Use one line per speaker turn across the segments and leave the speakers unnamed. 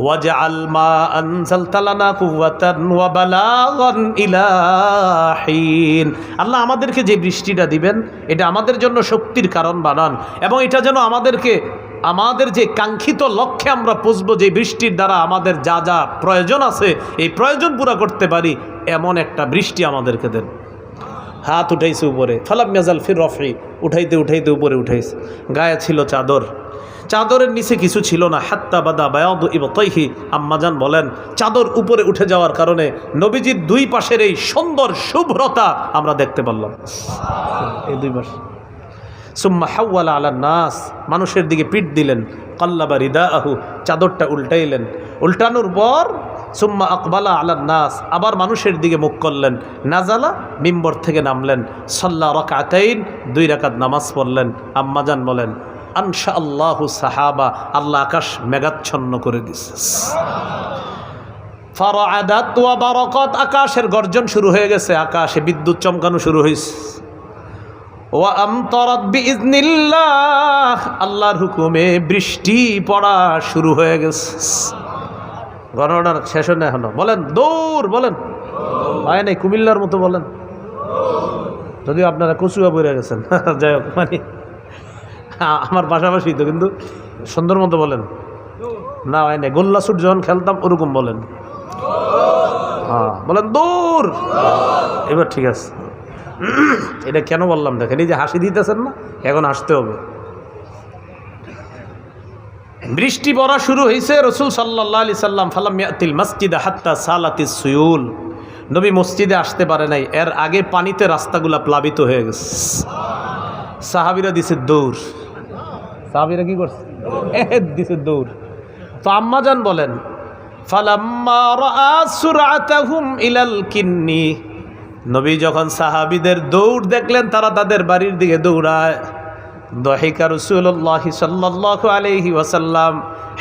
ওয়াজআল মা আনজালতা লানা কুওয়াতান ওয়া বালাগান ইলা হিন। আল্লাহ আমাদেরকে যে বৃষ্টিটা দিবেন এটা আমাদের জন্য শক্তির কারণ বানান, এবং এটা যেন আমাদেরকে আমাদের যে কাঙ্ক্ষিত লক্ষ্যে আমরা পৌঁছবো, যে বৃষ্টির দ্বারা আমাদের যা যা প্রয়োজন আছে এই প্রয়োজন পুরা করতে পারি, এমন একটা বৃষ্টি আমাদেরকে দেন। হাত উঠাইছে উপরে, ফালাম ইয়াজাল ফির রফি, উঠাইতে উঠাইতে উপরে উঠাইছে। গায়ে ছিল চাদর, চাদরের নিচে কিছু ছিল না। হাত্তা বাদা বায়াদু ইবতাইহি, আম্মাজান বলেন চাদর উপরে উঠে যাওয়ার কারণে নবীজির দুই পাশের এই সুন্দর শুভ্রতা আমরা দেখতে পারলাম, এই দুই পাশে। সুম্মা হাওয়ালা আলা নাস, মানুষের দিকে পিঠ দিলেন। কাল্লাবা রিদাআহু, চাদরটা উল্টাইলেন। উল্টানোর পর সুম্মা আকবালা আলা নাস, আবার মানুষের দিকে মুখ করলেন। নাজালা, মিম্বর থেকে নামলেন। সাল্লা রাকাতাইন, 2 রাকাত নামাজ পড়লেন। আম্মাজান বলেন আনশা আল্লাহু সাহাবা, আল্লাহ আকাশ মেঘাচ্ছন্ন করে দিছে। ফারাআদাত ওয়া বারাকাত, আকাশের গর্জন শুরু হয়ে গেছে, আকাশে বিদ্যুৎ চমকানো শুরু হয়েছে। ওয়া আমতারাত বিইজনিল্লাহ, আল্লাহর হুকুমে বৃষ্টি পড়া শুরু হয়ে গেছে। গণনার শেষ না এখনো, বলেন দৌড়, বলেন হয় নাই, কুমিল্লার মতো বলেন, যদিও আপনারা কচুয়া বইরা গেছেন। যাই হোক, মানে আমার পাশাপাশি তো, কিন্তু সুন্দর মতো বলেন না, হয় নাই। গোল্লা শুট যখন খেলতাম ওরকম বলেন, হ্যাঁ বলেন দৌড়। এবার ঠিক আছে। এটা কেন বললাম দেখেন, এই যে হাসি দিতেছেন না, এখন হাসতে হবে। বৃষ্টি পড়া শুরু হয়েছে। রসুল সাল্লাল্লাহু আলাইহি সাল্লাম ফালাম ইয়াতিল মসজিদ হাত্তা সালাতিস সুয়ুল, নবী মসজিদে আসতে পারে নাই, এর আগে পানিতে রাস্তাগুলা প্লাবিত হয়ে গেছে। সাহাবীরা দিছে দৌড়। সাহাবীরা কি করছে? দিছে দৌড়। তো আম্মাজান বলেন ফালাম্মা রাআ সুরআতাহুম ইলাল কিন্নি, নবী যখন সাহাবীদের দৌড় দেখলেন, তারা তাদের বাড়ির দিকে দৌড়ায়। দহিকা রাসূলুল্লাহ সাল্লাল্লাহু আলাইহি ওয়াসাল্লাম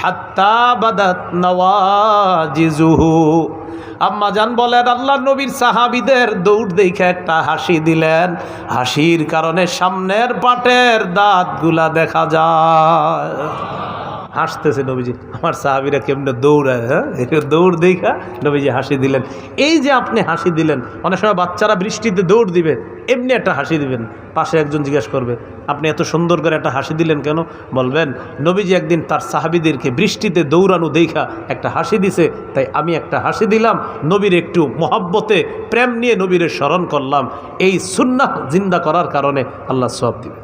হাত্তা বাদাত নওয়াজিজুহু, আম্মাজান বলেন আল্লাহর নবীর সাহাবীদের দৌড় দেখে একটা হাসি দিলেন। হাসির কারণে সামনের পাটের দাঁতগুলা দেখা যায়। হাসতেছে নবীজি, আমার সাহাবীরা কেমনে দৌড়ায়, হ্যাঁ দৌড় দেখা নবীজি হাসি দিলেন। এই যে আপনি হাসি দিলেন, অনেক সময় বাচ্চারা বৃষ্টিতে দৌড় দিবে, এমনি একটা হাসি দিবেন। পাশে একজন জিজ্ঞেস করবে আপনি এত সুন্দর করে একটা হাসি দিলেন কেন? বলবেন নবীজি একদিন তার সাহাবীদেরকে বৃষ্টিতে দৌড়ানো দেখা একটা হাসি দিছে, তাই আমি একটা হাসি দিলাম। নবীর একটু মহব্বতে প্রেম নিয়ে নবীরে স্মরণ করলাম। এই সুন্নাহ জিন্দা করার কারণে আল্লাহ সওয়াব দিবেন।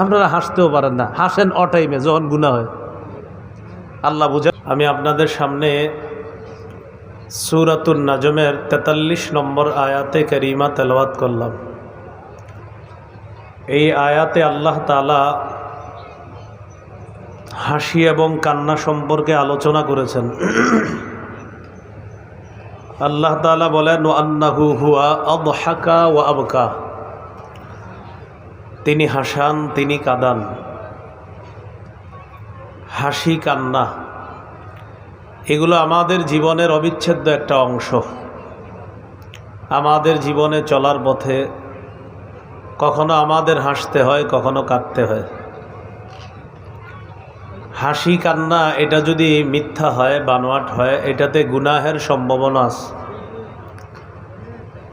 আপনারা হাসতেও পারেন না, হাসেন অটাইমে যখন গুনাহ হয়। আল্লাহ বুঝা। আমি আপনাদের সামনে সূরাতুন নাজমের 43 নম্বর আয়াতে কারিমা তেলাওয়াত করলাম। এই আয়াতে আল্লাহ তাআলা হাসি এবং কান্না সম্পর্কে আলোচনা করেছেন। আল্লাহ তাআলা বলেন আন্নাহু হুয়া আদহাকা ওয়া আবকা, তিনি হাসান, তিনি কাঁদান। হাসি কান্না এগুলো আমাদের জীবনের অবিচ্ছেদ্য একটা অংশ। আমাদের জীবনে চলার পথে কখনো আমাদের হাসতে হয়, কখনো কাঁদতে হয়। হাসি কান্না এটা যদি মিথ্যা হয়, বানোয়াট হয়, এটাতে গুনাহের সম্ভাবনা আছে।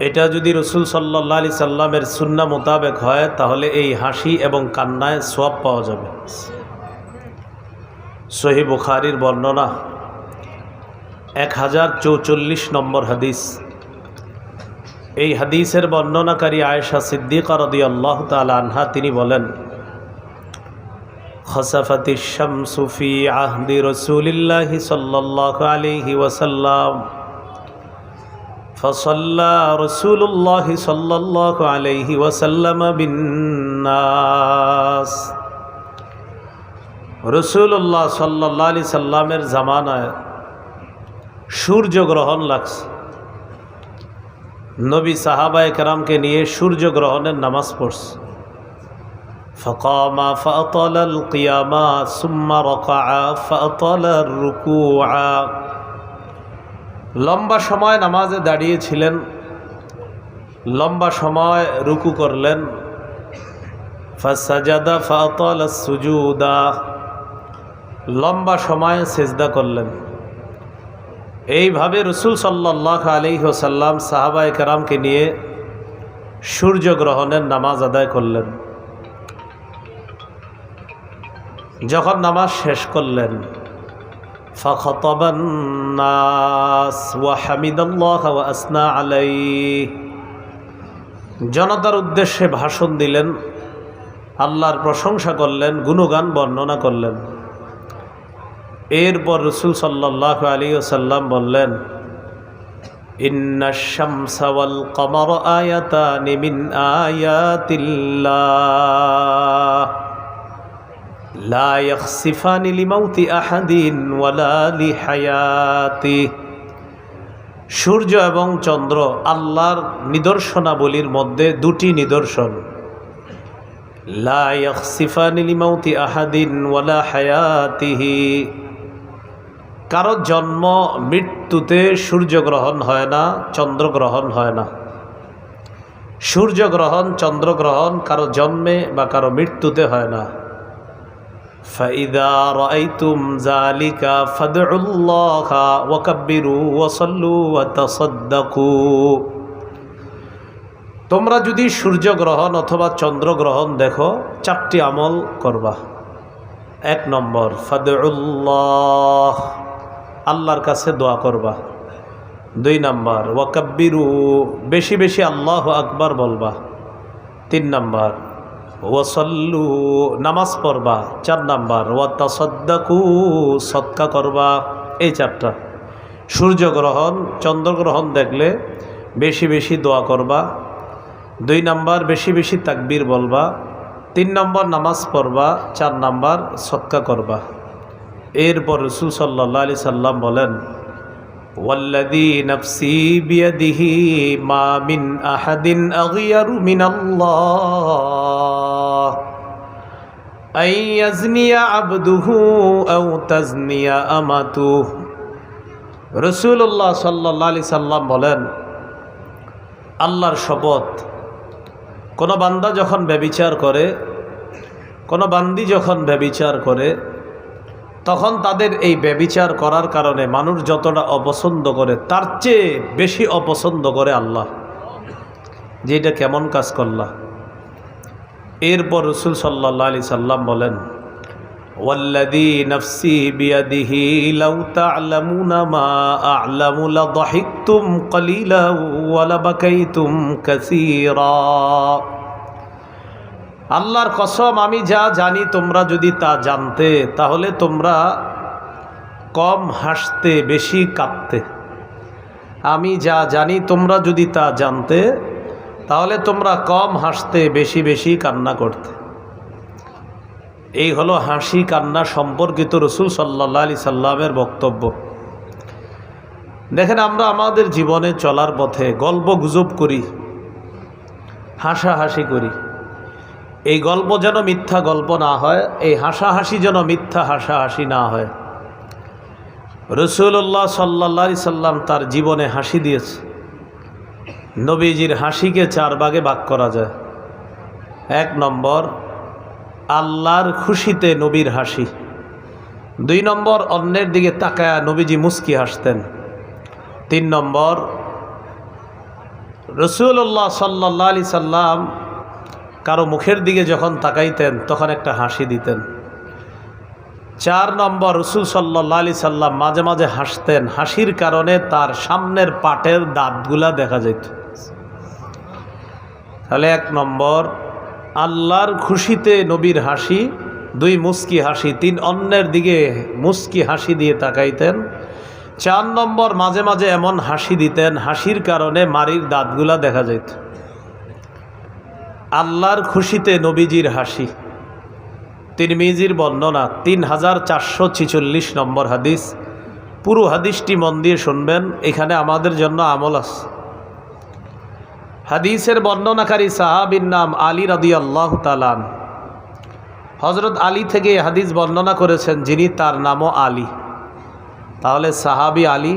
এটা যদি রসুল সাল্লাল্লাহু আলাইহি সাল্লামের সুন্নাহ মোতাবেক হয়, তাহলে এই হাসি এবং কান্নায় সওয়াব পাওয়া যাবে। সহিহ বুখারীর বর্ণনা 1044 নম্বর হাদিস। এই হাদিসের বর্ণনাকারী আয়েশা সিদ্দিকা রাদিয়াল্লাহু তাআলা আনহা, তিনি বলেন খাসাফাতিশ শামসু ফি আহদি রাসূলিল্লাহি সাল্লাল্লাহু আলাইহি ওয়াসাল্লাম فصلى رسول الله صلى الله عليه وسلم بالناس, রসুল্লাহ সাল্লাল্লাহু আলাইহি সাল্লামের জামানায় সূর্যগ্রহণ লাগছে। নবী সাহাবায়ে কেরামকে নিয়ে সূর্যগ্রহণের নামাজ পড়ছে। فقام فأطال القيام ثم ركع فأطال الركوع, লম্বা সময় নামাজে দাঁড়িয়েছিলেন, লম্বা সময় রুকু করলেন। ফাসাজাদা ফাতালা সুজুদা, লম্বা সময় সেজদা করলেন। এইভাবে রাসূল সাল্লাল্লাহু আলাইহি ওয়াসাল্লাম সাহাবায়ে কেরামকে নিয়ে সূর্যগ্রহণের নামাজ আদায় করলেন। যখন নামাজ শেষ করলেন, ফাখাতাবান নাস ওয়া হামিদাল্লাহ ওয়া আসনা আলাইহি, জনতার উদ্দেশ্যে ভাষণ দিলেন, আল্লাহর প্রশংসা করলেন, গুণগান বর্ণনা করলেন। এরপর রাসূল সাল্লাল্লাহু আলাইহি ওয়াসাল্লাম বললেন, ইন্নাশ শামসা ওয়াল কমারা আয়াতানি মিন আয়াতিল্লাহ লা ইয়াখসিফানি লিমাউতি আহাদিন ওয়ালা লিহায়াতি। সূর্য এবং চন্দ্র আল্লাহর নিদর্শনাবলীর মধ্যে দুটি নিদর্শন। লা ইয়াখসিফানি লিমাউতি আহাদিন ওয়ালা হায়াতিহি, কারো জন্ম মৃত্যুতে সূর্যগ্রহণ হয় না, চন্দ্রগ্রহণ হয় না। সূর্যগ্রহণ চন্দ্রগ্রহণ কারো জন্মে বা কারো মৃত্যুতে হয় না। ফাইদা রাআইতুম যালিকা ফাদউল্লাহা ওয়া কাব্বিরু ওয়া সাল্লু ওয়া তাসাদ্দাকু। তোমরা যদি সূর্যগ্রহণ অথবা চন্দ্রগ্রহণ দেখো, চারটি আমল করবা। 1 নম্বর, ফাদউল্লাহ, আল্লাহর কাছে দোয়া করবা। 2 নম্বর, ওয়া কাব্বিরু, বেশি বেশি আল্লাহু আকবার বলবা। 3 নম্বর, ওয়া সাল্লু, নামাজ পড়বা। 4 নম্বর, ওয়া তাসাদ্দাকু, সদকা করবা। এই 4টা। সূর্যগ্রহণ চন্দ্রগ্রহণ দেখলে বেশি বেশি দোয়া করবা। 2 নম্বর, বেশি বেশি তাকবীর বলবা। 3 নম্বর, নামাজ পড়বা। 4 নম্বর, সদকা করবা। এরপর রাসূল সাল্লাল্লাহু আলাইহি সাল্লাম বলেন, ওয়াল্লাযী নাফসি বিয়াদিহি মা মিন আহাদিন আগয়ারু মিনাল্লাহ আন ইয়াজনিয়া আবদুহু আও তাজনিয়া আমাতুহু। রাসূলুল্লাহ সাল্লাল্লাহু আলাইহি সাল্লাম বলেন, আল্লাহর শপথ, কোনো বান্দা যখন ব্যভিচার করে, কোনো বান্দি যখন ব্যভিচার করে, তখন তাদের এই ব্যভিচার করার কারণে মানুষ যতটা অপছন্দ করে তার চেয়ে বেশি অপছন্দ করে আল্লাহ, যে এটা কেমন কাজ করলা। এরপর রাসূল সাল্লাল্লাহু আলাইহি সাল্লাম বলেন, ওয়াল্লাযী নাফসি বিয়াদিহি লাউ তা'লামুনা মা আ'লামু লাদাহিকতুম কলিলান ওয়া লাবাকাইতুম কাসীরা। আল্লাহর কসম, আমি যা জানি তোমরা যদি তা জানতে, তাহলে তোমরা কম হাসতে, বেশি কাঁদতে। আমি যা জানি তোমরা যদি তা জানতে, তাহলে তোমরা কম হাসতে, বেশি বেশি কান্না করতে। এই হলো হাসি কান্না সম্পর্কিত রাসূল সাল্লাল্লাহু আলাইহি সাল্লামের বক্তব্য। দেখেন, আমরা আমাদের জীবনে চলার পথে গল্প গুজব করি, হাসাহাসি করি। এই গল্প যেন মিথ্যা গল্প না হয়, এই হাসাহাসি যেন মিথ্যা হাসাহাসি না হয়। রাসূলুল্লাহ সাল্লাল্লাহু আলাইহি সাল্লাম তার জীবনে হাসি দিয়েছে। নবীজির হাসিকে 4 ভাগে ভাগ করা যায়। 1 নম্বর, আল্লাহর খুশিতে নবীর হাসি। 2 নম্বর, অন্যের দিকে তাকায়া নবীজি মুস্কি হাসতেন। 3 নম্বর, রাসূলুল্লাহ সাল্লাল্লাহু আলাইহি সাল্লাম কারো মুখের দিকে যখন তাকাইতেন তখন একটা হাসি দিতেন। 4 নম্বর, রাসূল সাল্লাল্লাহু আলাইহি সাল্লাম মাঝে মাঝে হাসতেন, হাসির কারণে তার সামনের পাটের দাঁতগুলা দেখা যেত। তাহলে 1 নম্বর, আল্লাহর খুশিতে নবীর হাসি। 2, মুস্কি হাসি। 3, অন্যের দিকে মুস্কি হাসি দিয়ে তাকাইতেন। 4 নম্বর, মাঝে মাঝে এমন হাসি দিতেন, হাসির কারণে মাড়ির দাঁতগুলা দেখা যেত। আল্লাহর খুশিতে নবীজির হাসি। তিরমিজির বর্ণনা, 3446 নম্বর হাদিস। পুরো হাদিসটি মন দিয়ে শুনবেন, এখানে আমাদের জন্য আমল আছে। হাদিসের বর্ণনাকারী সাহাবীর নাম আলী রাদিয়াল্লাহু তাআলা। হযরত আলী থেকে হাদিস বর্ণনা করেছেন যিনি, তার নামও আলী। তাহলে সাহাবী আলী,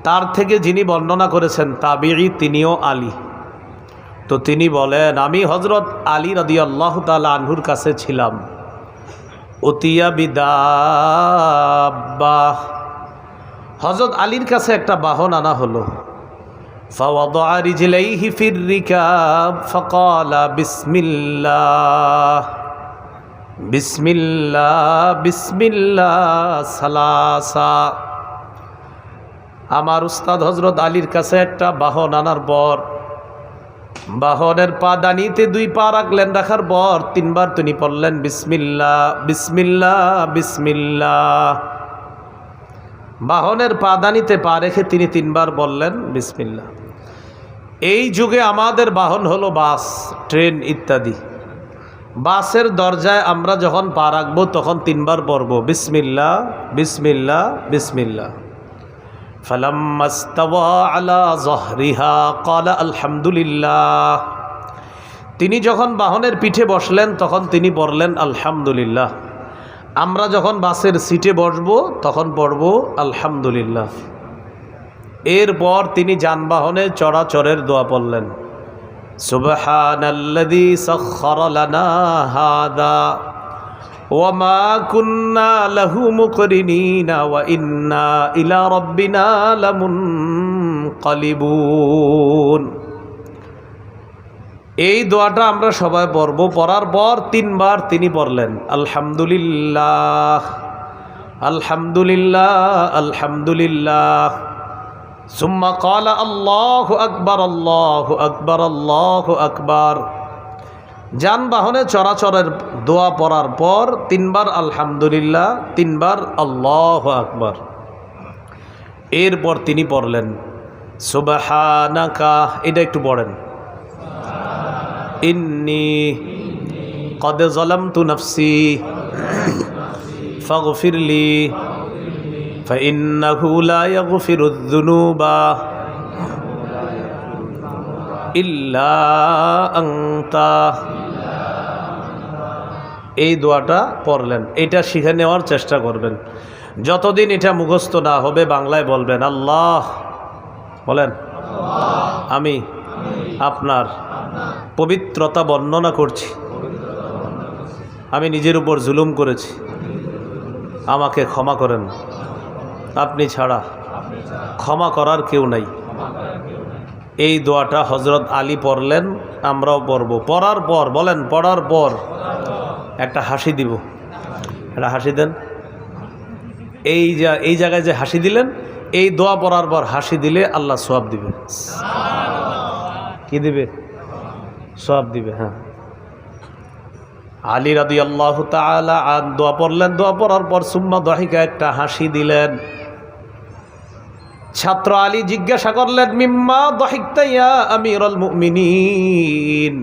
তার থেকে যিনি বর্ণনা করেছেন তাবিঈ, তিনিও আলী। তো তিনি বলেন, আমি হযরত আলী রাদিয়াল্লাহু তাআলা আনহুর কাছে ছিলাম। উতিয়া বিদাব্বা, হযরত আলীর কাছে একটা বাহন আনা হলো। ফাওয়াদা রিজলাইহি ফির রিকাব ফাকালা বিসমিল্লাহ বিসমিল্লাহ বিসমিল্লাহ সালাসা। আমার উস্তাদ হযরত আলীর কাছে একটা বাহন আনার পর বাহনের পা দানিতে 2 পা রাখলেন, রাখার পর 3 বার তিনি পড়লেন বিসমিল্লাহ বিসমিল্লাহ বিসমিল্লাহ। বাহনের পা দানিতে পা রেখে তিনি 3 বার বললেন বিসমিল্লাহ। এই যুগে আমাদের বাহন হলো বাস, ট্রেন ইত্যাদি। বাসের দরজায় আমরা যখন পা রাখবো তখন 3 বার পড়ব বিসমিল্লাহ বিসমিল্লাহ বিসমিল্লাহ। ফালাম্মা ইস্তাওয়া আলা যহরিহা ক্বালা আলহামদুলিল্লাহ। তিনি যখন বাহনের পিঠে বসলেন তখন তিনি পড়লেন আলহামদুলিল্লাহ। আমরা যখন বাসের সিটে বসবো তখন পড়ব আলহামদুলিল্লাহ। এরপর তিনি যানবাহনে চড়াচড়ের দোয়া পড়লেন, সুবহানাল্লাযী সাখখারা লানা হাযা ওয়া মা কুন্না লাহু মুকরিনিনা ওয়া ইন্না ইলা রাব্বিনা লামুনকালিবুন। এই দোয়াটা আমরা সবাই পড়ব। পড়ার পর 3 বার তিনি পড়লেন আলহামদুলিল্লাহ আলহামদুলিল্লাহ আলহামদুলিল্লাহ। সুম্মা ক্বালা আল্লাহু আকবার আল্লাহু আকবার আল্লাহু আকবার। যানবাহনে চলাচলের দোয়া পড়ার পর 3 বার আলহামদুলিল্লাহ, 3 বার আল্লাহু আকবার। এরপর তিনি পড়লেন সুবহানাকা, এটা একটু পড়েন, ইন্নী কদ যালামতু নাফসি ফাগফিরলি ফাইন্নাহু লা ইয়াগফিরুয যুনুবা ইল্লা আনতা। এই দোয়াটা পড়লেন, এটা শিখে নেওয়ার চেষ্টা করবেন। যতদিন এটা মুখস্থ না হবে বাংলায় বলবেন, আল্লাহ বলেন আমি আপনার পবিত্রতা বর্ণনা করছি, আমি নিজের উপর জুলুম করেছি, আমাকে ক্ষমা করেন, আপনি ছাড়া ক্ষমা করার কেউ নাই। এই দোয়াটা হযরত আলী পড়লেন, আমরাও পড়ব। পড়ার পর বলেন, পড়ার পর একটা হাসি দিব, একটা হাসি দেন। এই জায়গায় যে হাসি দিলেন, এই দোয়া পড়ার পর হাসি দিলে আল্লাহ সওয়াব দিবে। কি দিবে? সওয়াব দিবে। হ্যাঁ, আলী রাদিয়াল্লাহু তাআলা দোয়া পড়লেন, দোয়া পড়ার পর সুম্মা দাহিকা, একটা হাসি দিলেন। ছাত্র আলী জিজ্ঞাসা করলেন, মিম্মা দাহিকতা ইয়া আমিরুল মুমিনিন,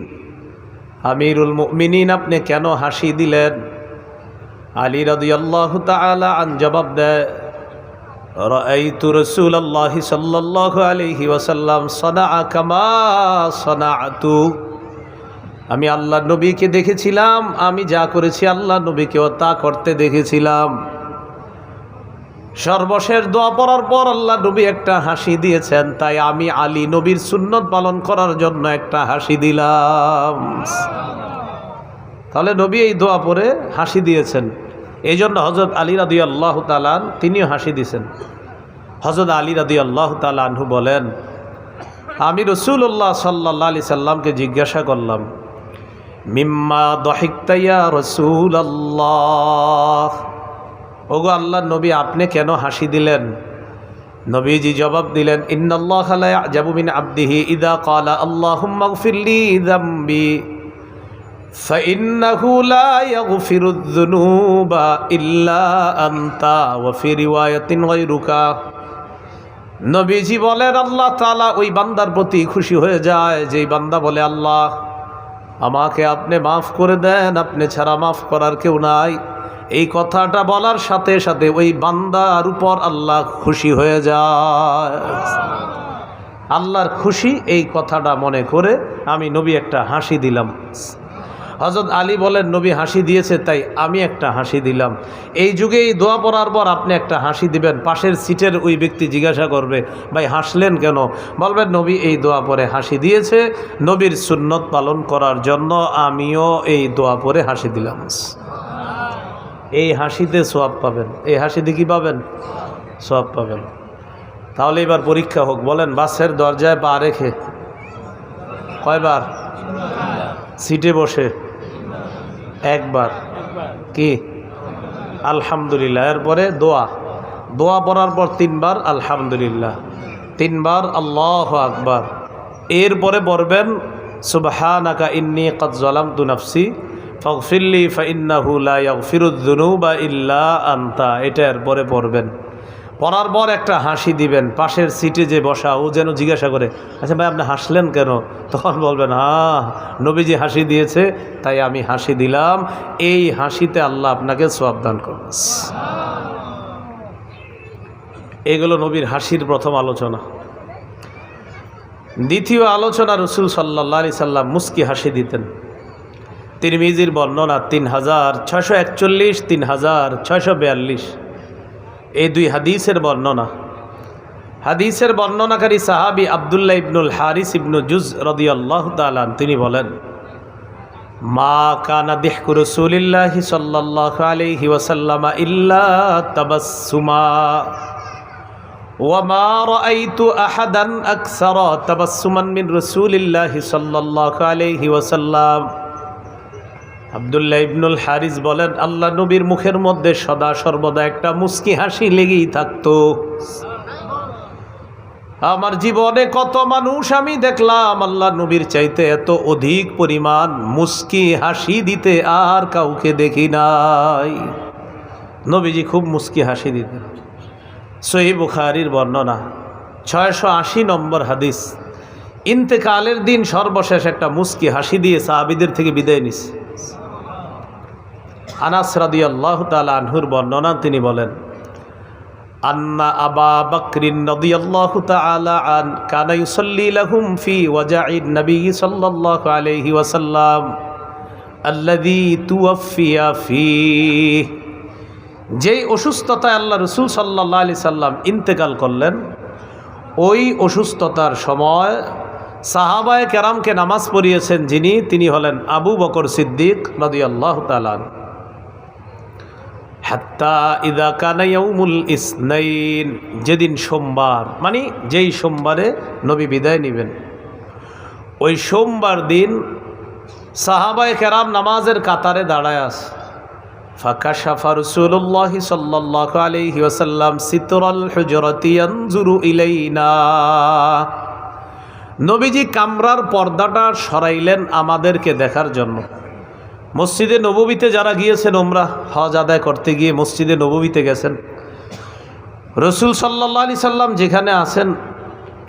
আমিরুল মুমিনিন আপনি কেন হাসি দিলেন? আলী রাদিয়াল্লাহু তাআলা জবাব দেয়, রাআইতু রাসূলুল্লাহি সাল্লাল্লাহু আলাইহি ওয়াসাল্লাম সানাআ কামা সানাআতু। আমি আল্লাহ নবীকে দেখেছিলাম, আমি যা করেছি আল্লাহ নবীকেও তা করতে দেখেছিলাম। সর্বশেষ দোয়া পড়ার পর আল্লাহ নবী একটা হাসি দিয়েছেন, তাই আমি আলী নবীর সুন্নত পালন করার জন্য একটা হাসি দিলাম। তাহলে নবী এই দোয়া পড়ে হাসি দিয়েছেন, এই জন্য হযরত আলী রাদিয়াল্লাহু তাআলা তিনিও হাসি দিয়েছেন। হযরত আলী রাদিয়াল্লাহু তাআলা আনহু বলেন, আমি রাসূলুল্লাহ সাল্লাল্লাহু আলাইহি সাল্লামকে জিজ্ঞাসা করলাম, মিম্মা দাহিকতা ইয়া রাসূলুল্লাহ, ওগো আল্লাহর নবী আপনি কেন হাসি দিলেন? নবীজি জবাব দিলেন, ইন্নাল্লাহা লা ইয়াজাবু মিন আবদিহি ইযা ক্বালা আল্লাহুম্মা ইগফিরলি যামবি ফাইন্নাহু লা ইয়াগফিরুয যুনুবা ইল্লা আনতা ওয়া ফি রিওয়ায়াতিন গায়রুকা। নবীজি বলেন, আল্লাহ তাআলা ওই বান্দার প্রতি খুশি হয়ে যায় যেই বান্দা বলে, আল্লাহ আমাকে আপনি মাফ করে দেন, আপনি ছাড়া মাফ করার কেউ নাই। এই কথাটা বলার সাথে সাথে ওই বান্দার উপর আল্লাহ খুশি হয়ে যায়। আল্লাহর খুশি এই কথাটা মনে করে আমি নবী একটা হাসি দিলাম। হযরত আলী বলেন, নবী হাসি দিয়েছে তাই আমি একটা হাসি দিলাম। এই যুগে এই দোয়া পড়ার পর আপনি একটা হাসি দিবেন, পাশের সিটের ওই ব্যক্তি জিজ্ঞাসা করবে, ভাই হাসলেন কেন? বলবেন, নবী এই দোয়া পড়ে হাসি দিয়েছে, নবীর সুন্নত পালন করার জন্য আমিও এই দোয়া পড়ে হাসি দিলাম। এই হাসিতে সোয়াব পাবেন। এই হাসিতে কি পাবেন? সোয়াব পাবেন। তাহলে এবার পরীক্ষা হোক, বলেন বাসের দরজায় পা রেখে কয়বার? সিটে বসে একবার। কি? আলহামদুলিল্লাহ। এরপরে দোয়া, দোয়া পড়ার পর 3 বার আলহামদুলিল্লাহ, 3 বার আল্লাহু আকবার। এরপরে পড়বেন সুবহানাকা ইন্নী ক্বাদ যালামতু নাফসি ফাগফিরলি ফাইন্নাহু লা ইয়াগফিরুয যুনুবা ইল্লা আনতা। এটা এরপরে পড়বেন। পড়ার পর একটা হাসি দিবেন। পাশের সিটে যে বসা ও যেন জিজ্ঞাসা করে, আচ্ছা ভাই আপনি হাসলেন কেন? তখন বলবেন, হ্যাঁ নবীজি হাসি দিয়েছে তাই আমি হাসি দিলাম। এই হাসিতে আল্লাহ আপনাকে সওয়াব দান করবেন। এগুলো নবীর হাসির প্রথম আলোচনা। দ্বিতীয় আলোচনা, রসুল সাল্লাল্লাহু আলাইহি সাল্লাম মুস্কি হাসি দিতেন। তিরমিজির বর্ণনা 3641, 3642 এই 2 হাদিসের বর্ণনা। হাদিসের বর্ণনাকারী সাহাবী আব্দুল্লাহ ইবনুল হারিস ইবনু জুজ রাদিয়াল্লাহু তাআলা তিনি বলেন, মা কানা দিহকু রাসূলিল্লাহি সাল্লাল্লাহু আলাইহি ওয়াসাল্লাম ইল্লা তাবাসসুমা ওয়া মা রাআইতু আহাদান আকসারা তাবাসসুমান মিন রাসূলিল্লাহি সাল্লাল্লাহু আলাইহি ওয়াসাল্লাম। আব্দুল্লাহ ইবনুল হারিস বলেন, আল্লাহ নবীর মুখের মধ্যে সদা সর্বদা একটা মুস্কি হাসি লেগেই থাকতো। আমার জীবনে কত মানুষ আমি দেখলাম আল্লাহ নবীর চাইতে এত অধিক পরিমাণ মুস্কি হাসি দিতে আর কাউকে দেখি নাই। নবীজি খুব মুস্কি হাসি দিতেন। সহিহ বুখারীর বর্ণনা 680 নম্বর হাদিস। ইন্তেকালের দিন সর্বশেষ একটা মুস্কি হাসি দিয়ে সাহাবীদের থেকে বিদায় নিছে। আনাস রাদিয়াল্লাহু তাআলা আনহুর বর্ণনা, তিনি বলেন, আন্না আবা বকরিন রাদিয়াল্লাহু তাআলা আন কানা ইউসাল্লি লাহুম ফি ওয়াজাইন নবী সাল্লাল্লাহু আলাইহি ওয়াসাল্লাম আল্লাযী তুওয়াফিয়া ফীহি। যেই অসুস্থতায় আল্লাহ রসুল সাল্লাল্লাহু আলাইহি সাল্লাম ইন্তেকাল করলেন, ওই অসুস্থতার সময় সাহাবায়ে কেরামকে নামাজ পড়িয়েছেন যিনি, তিনি হলেন আবু বকর সিদ্দিক রাদিয়াল্লাহু তাআলা আনহু। হাত্তা ইদা কানা ইয়াউমুল ইসনাইন, যেদিন সোমবার, মানে যেই সোমবারে নবী বিদায় নেবেন, ওই সোমবার দিন সাহাবায়ে কেরাম নামাজের কাতারে দাঁড়ায় আছে। ফাকাশাফা রাসূলুল্লাহি সাল্লাল্লাহু আলাইহি ওয়াসাল্লাম সিতরাল হুজরাতি ইয়ানজুরু ইলাইনা। নবীজি কামরার পর্দাটা সরাইলেন আমাদেরকে দেখার জন্য। মসজিদে নববীতে যারা গিয়েছেন উমরা হজ আদায় করতে গিয়ে মসজিদে নববীতে গেছেন, রসুল সাল্লাল্লাহু আলাইহি সাল্লাম যেখানে আছেন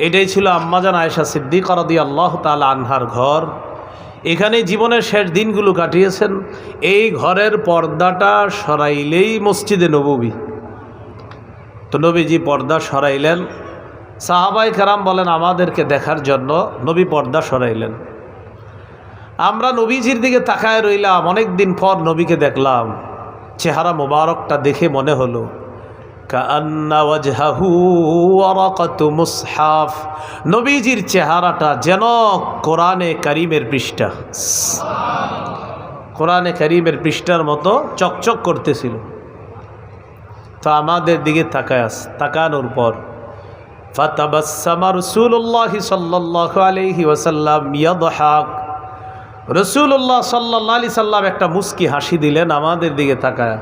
এটাই ছিল আম্মাজান আয়েশা সিদ্দিকা রাদিয়াল্লাহু তাআলা আনহার ঘর। এখানে জীবনের শেষ দিনগুলো কাটিয়েছেন। এই ঘরের পর্দাটা সরাইলেই মসজিদে নববী। তো নবীজি পর্দা সরাইলেন। সাহাবায়ে কেরাম বলেন আমাদেরকে দেখার জন্য নবী পর্দা সরাইলেন। আমরা নবীজির দিকে তাকায় রইলাম। অনেক দিন পর নবীকে দেখলাম। চেহারা মোবারকটা দেখে মনে হলো কাআন্না ওয়াজহাহু ওয়ারাকাতু মুসহাফ, নবীজির চেহারাটা যেন কোরআনে কারীমের পৃষ্ঠা, কোরআনে কারীমের পৃষ্ঠার মতো চকচক করতেছিল। তো আমাদের দিকে তাকানোর পর ফাতাবাসসামা রাসূলুল্লাহি সাল্লাল্লাহু আলাইহি ওয়াসাল্লাম ইয়াদহাক, রাসূলুল্লাহ সাল্লাল্লাহু আলাইহি সাল্লাম একটা মুস্কি হাসি দিলেন আমাদের দিকে তাকায়।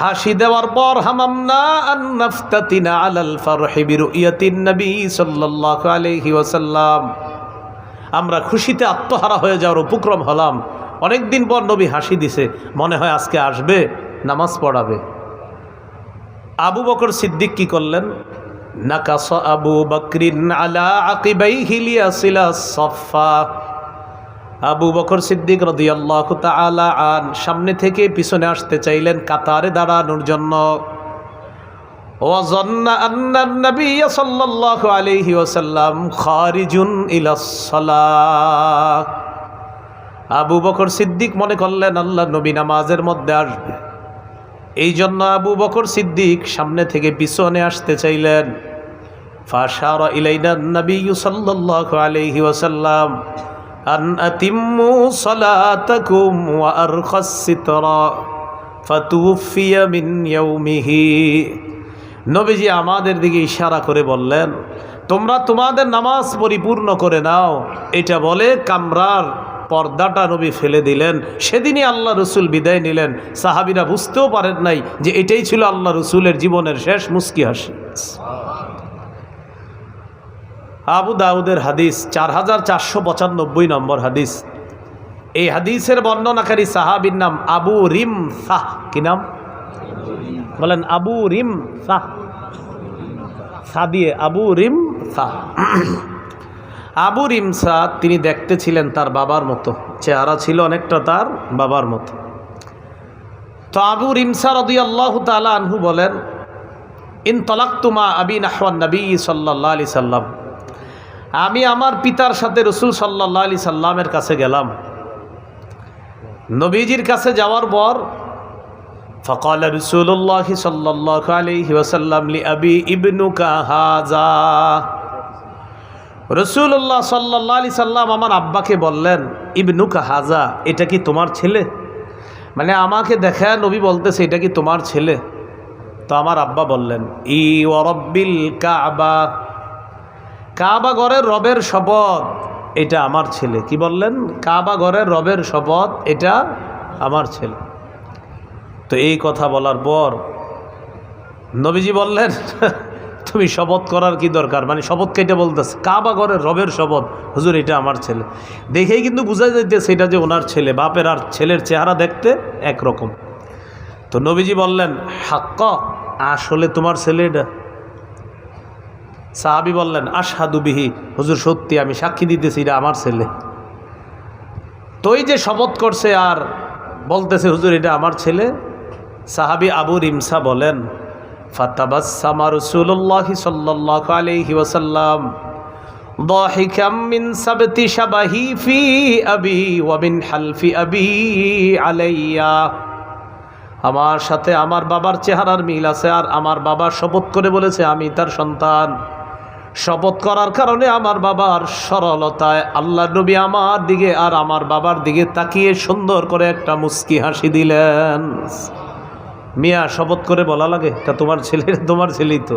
হাসি দেওয়ার পর হামামনা আন নাফতাতিনা আলাল ফারহি বিরুয়াতিন নবী সাল্লাল্লাহু আলাইহি ওয়াসাল্লাম, আমরা খুশিতে আত্মহারা হয়ে যাওয়ার উপক্রম হলাম। অনেক দিন পর নবী হাসি দিছে, মনে হয় আজকে আসবে, নামাজ পড়াবে। আবু বকর সিদ্দিক কি করলেন? নাকাস আবু বকরিন আলা আকিবাইহি লিয়াসিলা সাফা, আবু বকর সিদ্দিক রাদিয়াল্লাহু তাআলা আন সামনে থেকে পিছনে আসতে চাইলেন কাতারে দাঁড়ানোর জন্য। ওয়াযান্না আন্না নবী সাল্লাল্লাহু আলাইহি ওয়াসাল্লাম খারিজুন ইলাস সালাহ, আবু বকর সিদ্দিক মনে করলেন আল্লাহ নবী নামাজের মধ্যে আসবে। এই জন্য আবু বকর সিদ্দিক সামনে থেকে পিছনে আসতে চাইলেন। ফাশারা ইলাইনা নবী সাল্লাল্লাহু আলাইহি ওয়াসাল্লাম আন আতিম্মু সালাতাকুম ওয়া আরখাস সিতরা, ফাতুফিয়া মিন ইয়াউমিহি। নবীজি আমাদের দিকে ইশারা করে বললেন, তোমরা তোমাদের নামাজ পরিপূর্ণ করে নাও। এটা বলে কামরার পর্দাটা নবী ফেলে দিলেন। সেদিনই আল্লাহ রসুল বিদায় নিলেন। সাহাবীরা বুঝতেও পারেন নাই যে এটাই ছিল আল্লাহ রসুলের জীবনের শেষ মুস্কি হাসি। আবু দাউদের হাদিস 4495 নম্বর হাদিস। এই হাদিসের বর্ণনাকারী সাহাবীর নাম আবু রিমসাহ। কি নাম বলেন? আবু রিমসাহ, সাদিয়ে আবু রিমসাহ। আবু রিমসা তিনি দেখতে ছিলেন তার বাবার মতো, চেহারা ছিল অনেকটা তার বাবার মতো। তো আবু রিমসা রাদিয়াল্লাহু তাআলা আনহু বলেন, ইনতালাকতু মা আবি নাহওয়ান নবী সাল্লাল্লাহু আলাইহি সাল্লাম, আমি আমার পিতার সাথে রাসূল সাল্লাল্লাহু আলাইহি সাল্লামের কাছে গেলাম। নবীজির কাছে যাওয়ার পর فقال رسول الله صلى الله عليه وسلم لأبي ابنك هذا, রাসূলুল্লাহ সাল্লাল্লাহু আলাইহি সাল্লাম আমার আব্বাকে বললেন, ইবনুকা হাজা, এটা কি তোমার ছেলে? মানে আমাকে দেখা নবী বলতেছে এটা কি তোমার ছেলে? তো আমার আব্বা বললেন, ই ওয়া রাব্বিল কাবা, কাবা ঘরের রবের শপথ, এটা আমার ছেলে। কি বললেন? কাবা ঘরের রবের শপথ, এটা আমার ছেলে। তো এই কথা বলার পর নবীজি বললেন, তুমি শপথ করার কি দরকার? মানে শপথ কেটে বলতেছে কাবা ঘরের রবের শপথ, হুজুর এটা আমার ছেলে। দেখেই কিন্তু বোঝা যাইতেছে এটা যে ওনার ছেলে। বাপের আর ছেলের চেহারা দেখতে একরকম। তো নবীজি বললেন, হাক্কা, আসলে তোমার ছেলে এটা? সাহাবী বললেন, আশহাদু বিহি, হুজুর সত্যি, আমি সাক্ষী দিতেছি এটা আমার ছেলে। তো এই যে শপথ করছে আর বলতেছে হুজুর এটা আমার ছেলে, সাহাবী আবু রিমসা বলেন, ফাতাবাসসামা রাসূলুল্লাহ সাল্লাল্লাহু আলাইহি ওয়াসাল্লাম দাহিকাম মিন সাবতি শাবাহি ফি আবি ওয়া মিন হালফি আবি আলাইয়া। আমার সাথে আমার বাবার চেহারার মিল আছে, আর আমার বাবা শপথ করে বলেছে আমি তার সন্তান। শপথ করার কারণে আমার বাবার সরলতায় আল্লাহ নবী আমার দিকে আর আমার বাবার দিকে তাকিয়ে সুন্দর করে একটা মুস্কি হাসি দিলেন। মিয়া, শপথ করে বলা লাগে তা তোমার ছেলে? তোমার ছেলেই তো।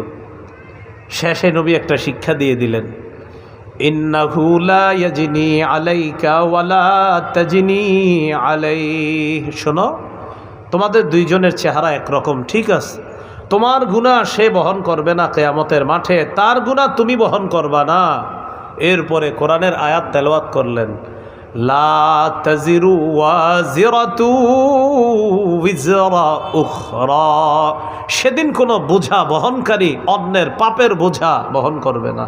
শেষে নবী একটা শিক্ষা দিয়ে দিলেন, ইন্নাহু লা ইয়াজনি আলাইকা ওয়ালা তাজনি আলাইহি। শোনো, তোমাদের দুইজনের চেহারা একরকম, ঠিক আছে? তোমার গুনাহ সে বহন করবে না কিয়ামতের মাঠে, তার গুনাহ তুমি বহন করবা না। এরপরে কোরআনের আয়াত তেলাওয়াত করলেন, লা তাজিরু ওয়াজিরাতু উযরা উখরা। সেদিন কোনো বোঝা বহনকারী অন্যের পাপের বোঝা বহন করবে না।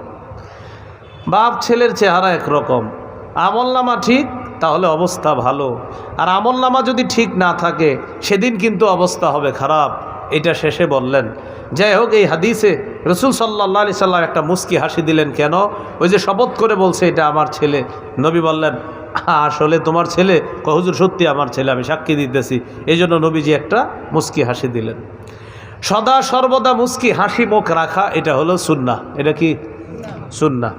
বাপ ছেলের চেহারা একরকম, আমলনামা ঠিক তাহলে অবস্থা ভালো, আর আমলনামা যদি ঠিক না থাকে সেদিন কিন্তু অবস্থা হবে খারাপ। এটা শেষে বললেন। যাই হোক, এই হাদিসে রাসূল সাল্লাল্লাহু আলাইহি সাল্লাম একটা মুস্কি হাসি দিলেন। কেন? ওই যে শপথ করে বলছে এটা আমার ছেলে। নবী বললেন, আসলে তোমার ছেলে? হুজুর সত্যি আমার ছেলে, আমি সাক্ষী দিতেছি। এই জন্য নবীজি একটা মুস্কি হাসি দিলেন। সদা সর্বদা মুস্কি হাসি মুখ রাখা, এটা হলো সুন্নাহ। এটা কি সুন্নাহ?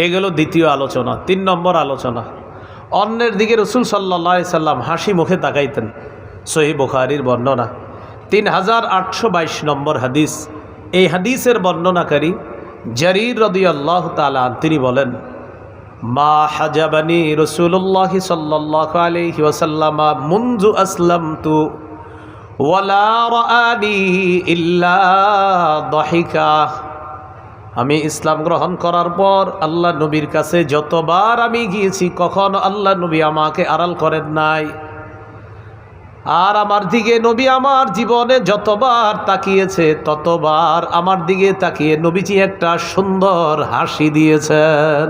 এগুলো দ্বিতীয় আলোচনা। 3 নম্বর আলোচনা, অন্যের দিকে রাসূল সাল্লাল্লাহু আলাইহি সাল্লাম হাসি মুখে তাকাইতেন। সহিহ বুখারীর বর্ণনা 3822 নম্বর হাদিস। এই হাদিসের বর্ণনাকারী জারীর রাদিয়াল্লাহু তাআলা তিনি বলেন, মা হাজাবানি রাসূলুল্লাহ সাল্লাল্লাহু আলাইহি ওয়াসাল্লাম মুনযু আসলামতু ওয়ালা রাআনি ইল্লা দাহিকা। আমি ইসলাম গ্রহণ করার পর আল্লাহ নবীর কাছে যতবার আমি গিয়েছি, কখনো আল্লাহ নবী আমাকে আড়াল করেন নাই। আর আমার দিকে নবী আমার জীবনে যতবার তাকিয়েছে, ততবার আমার দিকে তাকিয়ে নবীজি একটা সুন্দর হাসি দিয়েছেন।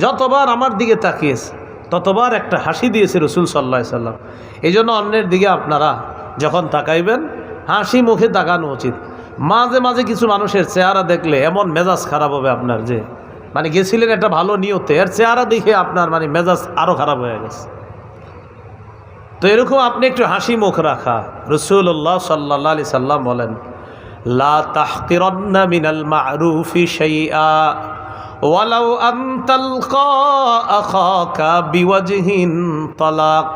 যতবার আমার দিকে তাকিয়েছে ততবার একটা হাসি দিয়েছে রাসূল সাল্লাল্লাহু আলাইহি সাল্লাম। এই জন্য অন্যের দিকে আপনারা যখন তাকাইবেন হাসি মুখে তাকানো উচিত। মাঝে মাঝে কিছু মানুষের চেহারা দেখলে এমন মেজাজ খারাপ হবে আপনার, যে মানে গেছিলেন একটা ভালো নিয়তে, এর চেহারা দেখে আপনার মানে মেজাজ আরও খারাপ হয়ে গেছে। তো এরকম আপনি একটু হাসি মুখ রাখা। রাসূলুল্লাহ সাল্লাল্লাহু আলাইহি সাল্লাম বলেন, লা তাহকিরান্না মিনাল মা'রুফি শাইআ ওয়ালাউ আন তালকা আখাকা বিওয়াজহিন তালাক।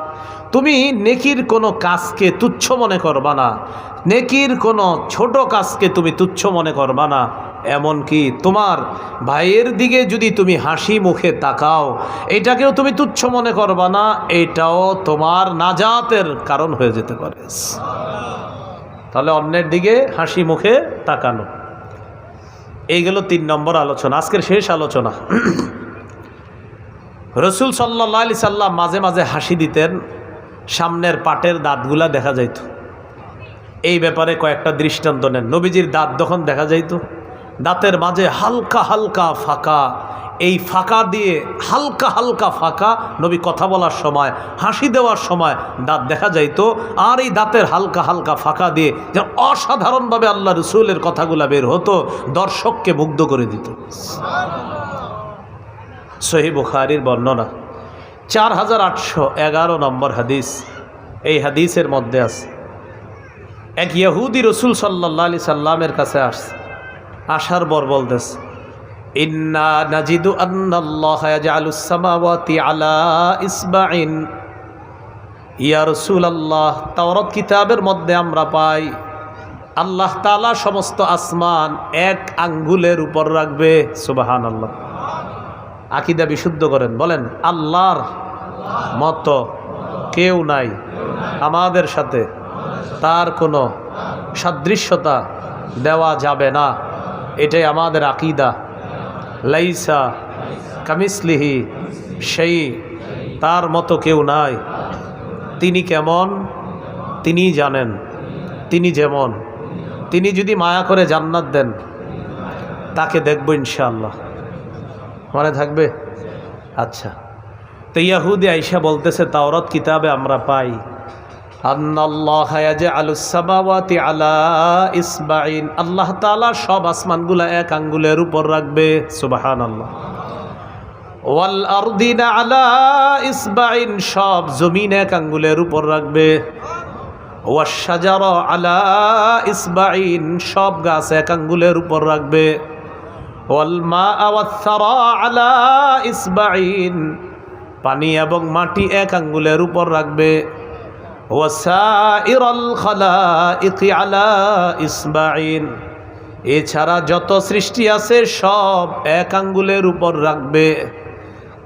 তুমি নেকির কোনো কাজকে তুচ্ছ মনে করবা না, নেকির কোনো ছোট কাজকে তুমি তুচ্ছ মনে করবা না। এমনকি তোমার ভাইয়ের দিকে যদি তুমি হাসি মুখে তাকাও, এটাকেও তুমি তুচ্ছ মনে করবা না, এটাও তোমার নাজাতের কারণ হয়ে যেতে পারে। তাহলে অন্যের দিকে হাসি মুখে তাকানো, এই গেল 3 নম্বর আলোচনা, আজকের শেষ আলোচনা। রসুল সাল্লাল্লাহু আলাইহি সাল্লাম মাঝে মাঝে হাসি দিতেন, সামনের পাটের দাঁতগুলা দেখা যাইত। এই ব্যাপারে কয়েকটা দৃষ্টান্ত নেন। নবীজির দাঁত যখন দেখা যাইত, দাঁতের মাঝে হালকা হালকা ফাঁকা, এই ফাঁকা দিয়ে হালকা হালকা ফাঁকা, নবী কথা বলার সময়, হাসি দেওয়ার সময় দাঁত দেখা যাইত। আর এই দাঁতের হালকা হালকা ফাঁকা দিয়ে যেন অসাধারণভাবে আল্লাহ রসুলের কথাগুলা বের হতো, দর্শককে মুগ্ধ করে দিত। সহিহ বুখারীর বর্ণনা 4811 নম্বর হাদিস। এই হাদিসের মধ্যে আছে, এক ইহুদি রসুল সাল্লাল্লাহু আলাইহি সাল্লামের কাছে আসছে, আসার পর বলতেছে, ইন্না নাজিদু আন্নাল্লাহা ইয়াজআলুস সামাওয়াতি আলা ইসবাইন। ইয়া রাসূলুল্লাহ, তাওরাত কিতাবের মধ্যে আমরা পাই আল্লাহ তাআলা সমস্ত আসমান 1 আঙ্গুলের উপর রাখবে। সুবহানাল্লাহ। আকীদা বিশুদ্ধ করেন, বলেন আল্লাহর মতো কেউ নাই, আমাদের সাথে তার কোনো সাদৃশ্যতা দেওয়া যাবে না, এটাই আমাদের আকীদা। লাইসা কামিসলিহি সেই, তার মতো কেউ নাই। তিনি কেমন তিনি জানেন, তিনি যেমন, তিনি যদি মায়া করে জান্নাত দেন তাকে দেখব ইনশাআল্লাহ, মনে থাকবে? আচ্ছা, তো ইহুদি আয়েশা বলতেছে তাওরাত কিতাবে আমরা পাই আন্নাল্লাহা ইয়াজআলুস সামাওয়াতি আলা ইসবাইন, আল্লাহ তাআলা সব আসমানগুলা 1 আঙ্গুলের উপর রাখবে। সুবহানাল্লাহ। ওয়াল আরদিনা আলা ইসবাইন, সব জমিন 1 আঙ্গুলের উপর রাখবে। ওয়াশ শাজারা আলা ইসবাইন, সব গাছ 1 আঙ্গুলের উপর রাখবে। ওয়াল মা ওয়াস সারা আলা ইসবাইন, পানি এবং মাটি 1 আঙ্গুলের উপর রাখবে। ওয়াসাইরাল খালাইকি আলা ইসবাইন, এছাড়া যত সৃষ্টি আছে সব 1 আঙ্গুলের উপর রাখবে।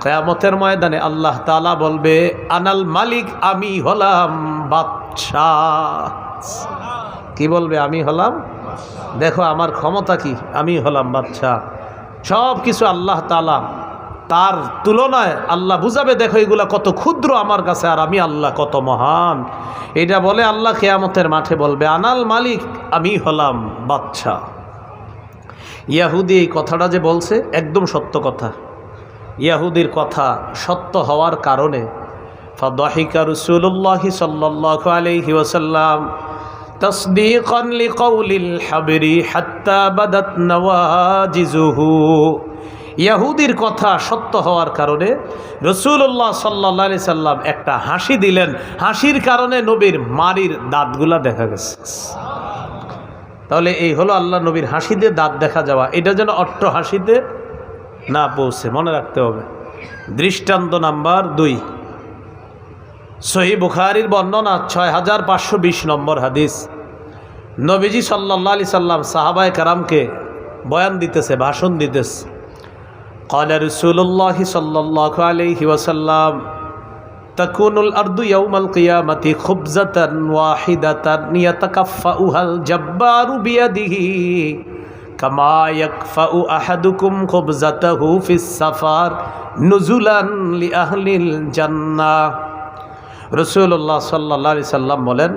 কিয়ামতের ময়দানে আল্লাহ তাআলা বলবে, আনাল মালিক, আমি হলাম বাদশাহ। কি বলবে? আমি হলাম, দেখো আমার ক্ষমতা কি, আমি হলাম বাদশাহ। সব কিছু আল্লাহ তাআলা, তার তুলনায় আল্লাহ বুঝাবে, দেখো এগুলা কত ক্ষুদ্র আমার কাছে, আর আমি আল্লাহ কত মহান। এটা বলে আল্লাহ কিয়ামতের মাঠে বলবে, আনাল মালিক, আমি হলাম বাদশাহ। ইহুদি এই কথাটা যে বলছে একদম সত্য কথা। ইহুদির কথা সত্য হওয়ার কারণে ফাদাহিকা রাসূলুল্লাহ সাল্লাল্লাহু আলাইহি ওয়াসাল্লাম তাসদীকান লিকাউলিল হাবরি হাত্তা বাদাত নওয়াজিজুহু। ইহুদির কথা সত্য হওয়ার কারণে রাসূলুল্লাহ সাল্লাল্লাহু আলাইহি সাল্লাম একটা হাসি দিলেন, হাসির কারণে নবীর মারির দাঁতগুলা দেখা গেছে। তাহলে এই হলো আল্লাহ নবীর হাসিতে দাঁত দেখা যাওয়া, এটা যেন অট্ট হাসিতে না পৌঁছে, মনে রাখতে হবে। দৃষ্টান্ত নাম্বার 2, সহিহ বুখারীর বর্ণনা 6520 নম্বর হাদিস। নবীজি সাল্লাল্লাহু আলাইহি সাল্লাম সাহাবায়ে কেরামকে বয়ান দিতেছে, ভাষণ দিতেছে। ক্বালা রাসূলুল্লাহ সাল্লাল্লাহু আলাইহি ওয়াসাল্লাম তাকুনুল আরদু ইয়াউমাল কিয়ামাতি খুবজাতান ওয়াহিদাতান ইয়াতাকাফফাউহাল জাব্বারু বিয়াদিহি কামা ইয়াকফাউ আহাদুকুম খুবজাতাহু ফিস সাফার নুজুলান লিআহলিল জান্নাহ। রাসূলুল্লাহ সাল্লাল্লাহু আলাইহি সাল্লাম বলেন,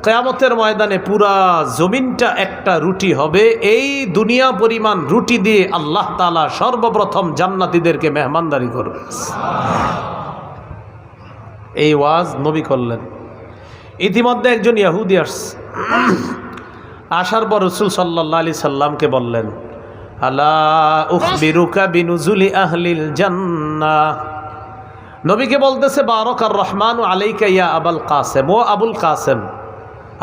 কিয়ামতের ময়দানে পুরা জমিনটা একটা রুটি হবে, এই দুনিয়া পরিমাণ রুটি দিয়ে আল্লাহ তাআলা সর্বপ্রথম জান্নাতীদেরকে মেহমানদারি করবে। এই ওয়াজ নবী করলেন। ইতিমধ্যে একজন ইহুদি আসছে, আসার পর রাসূল সাল্লাল্লাহু আলাইহি সাল্লামকে বললেন, আলা উখবিরুকা বিনুজুলি আহলিল জান্নাহ। নবীকে বলতেছে, বারাকার রহমানু আলাইকা ইয়া আবুল কাসেম, ও আবুল কাসেম,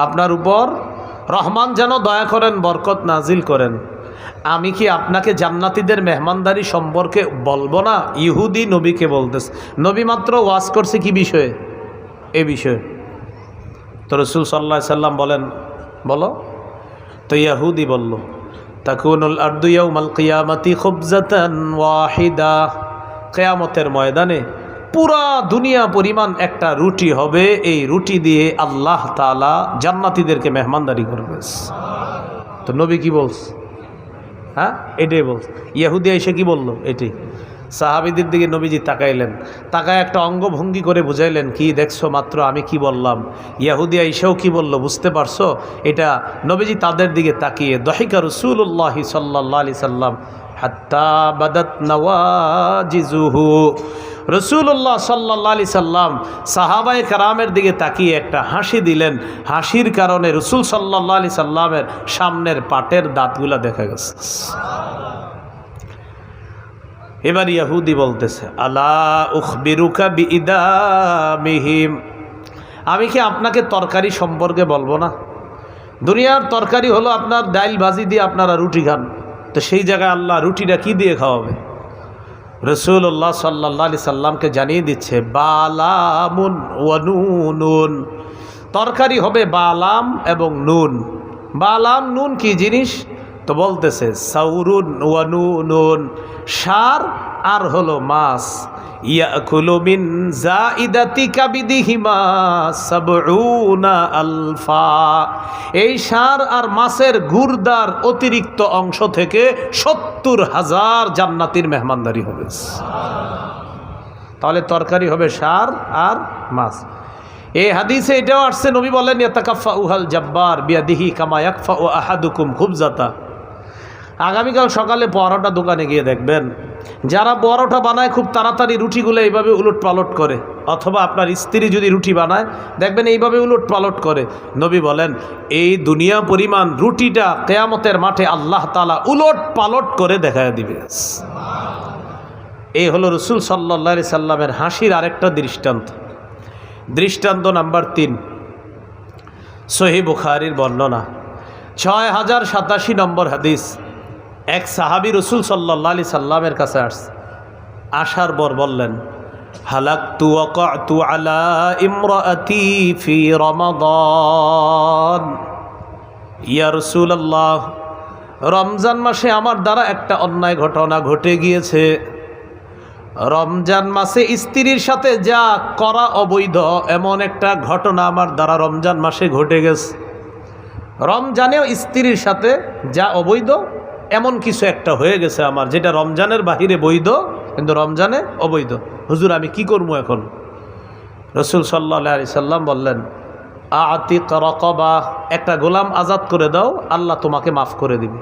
আপনার উপর রহমান যেন দয়া করেন, বরকত নাজিল করেন। আমি কি আপনাকে জান্নাতীদের মেহমানদারি সম্পর্কে বলবো না? ইহুদি নবীকে বলতেছে। নবী মাত্র ওয়াজ করছে কি বিষয়ে? এ বিষয়ে? তো রাসূল সাল্লাল্লাহু আলাইহি সাল্লাম বলেন, বলো। তো ইয়াহুদি বলল, তাকুনুল আরদু ইয়াউমাল কিয়ামাতি খুবজাতান ওয়াহিদা, কিয়ামতের ময়দানে পুরা দুনিয়া পরিমাণ একটা রুটি হবে, এই রুটি দিয়ে আল্লাহ তাআলা জান্নাতীদেরকে মেহমানদারি করবে। তো নবী কি বলছে? হ্যাঁ, এটাই বলছে। ইহুদি এসে কি বলল? এটাই। সাহাবীদের দিকে নবীজি তাকাইলেন, তাকায় একটা অঙ্গভঙ্গি করে বুঝাইলেন, কি দেখছো মাত্র আমি কি বললাম? ইহুদি এসেও কি বলল বুঝতে পারছো? এটা নবীজি তাদের দিকে তাকিয়ে দহিকা রাসূলুল্লাহ সাল্লাল্লাহু আলাইহি সাল্লাম হাত্তা বাদাত নওয়াজিজুহু, রাসূলুল্লাহ সাল্লাল্লাহু আলাইহি সাল্লাম সাহাবায়ে কেরামের দিকে তাকিয়ে একটা হাসি দিলেন। হাসির কারণে রাসূল সাল্লাল্লাহু আলাইহি সাল্লামের সামনের পাটের দাঁতগুলা দেখা গেছে। এবার ইহুদি বলতেছে, আলা উখবিরুকা বিইদামিহিম, আমি কি আপনাকে তরকারি সম্পর্কে বলবো না? দুনিয়ার তরকারি হলো আপনার ডাইল ভাজি দিয়ে আপনারা রুটি খান, তো সেই জায়গায় আল্লাহ রুটিটা কি দিয়ে খাওয়াবে? রাসূলুল্লাহ সাল্লাল্লাহু আলাইহি সাল্লামকে জানিয়ে দিচ্ছে, বালামুন ওয়া নুনুন, তরকারি হবে বালাম এবং নুন। বালাম নুন কি জিনিস? তো বলতেছে সাউরুন ওয়া নুনুন, সার আর হলো মাছ। ইয়াকুলু মিন জাইদাতি কাবিদিহিমা সাবউনা আলফা, এই সার আর মাছের গুর্দার অতিরিক্ত অংশ থেকে ৭০,০০০ জান্নাতীর মেহমানদারি হবে। তাহলে তরকারি হবে সার আর মাছ। এই হাদিসে এটাও আসছে, নবী বলেন, ইয়াতাকাফাউহাল জাব্বার বিয়াদিহি কামা ইয়াকফাউ আহাদুকুম খুবজাতা। আগামীকাল সকালে পরোটা দোকানে গিয়ে দেখবেন, যারা পরোটা বানায় খুব তাড়াতাড়ি রুটিগুলো এইভাবে উলট পালট করে, অথবা আপনার স্ত্রী যদি রুটি বানায় দেখবেন এইভাবে উলট পালট করে। নবী বলেন, এই দুনিয়া পরিমাণ রুটিটা কিয়ামতের মাঠে আল্লাহ তাআলা উলট পালট করে দেখায় দিবে। এই হলো রাসূল সাল্লাল্লাহু আলাইহি সাল্লামের হাসির আরেকটা দৃষ্টান্ত। দৃষ্টান্ত নাম্বার ৩, সহিহ বুখারীর বর্ণনা ৬০৮৭ নম্বর হাদিস। এক সাহাবী রাসূল সাল্লাল্লাহু আলাইহি সাল্লামের কাছে আসছে, আসার পর বললেন, হালাকতু ওয়াকাতু আলা ইমরাআতি ফি রমাদান, ইয়া রাসূলুল্লাহ, রমজান মাসে আমার দ্বারা একটা অন্যায় ঘটনা ঘটে গিয়েছে। রমজান মাসে স্ত্রীর সাথে যা করা অবৈধ, এমন একটা ঘটনা আমার দ্বারা রমজান মাসে ঘটে গেছে। রমজানেও স্ত্রীর সাথে যা অবৈধ এমন কিছু একটা হয়ে গেছে আমার, যেটা রমজানের বাহিরে বৈধ কিন্তু রমজানে অবৈধ। হুজুর আমি কি করবো এখন? রাসূল সাল্লাল্লাহু আলাইহি সাল্লাম বললেন, আতিক রাকাবা, একটা গোলাম আজাদ করে দাও, আল্লাহ তোমাকে মাফ করে দিবে।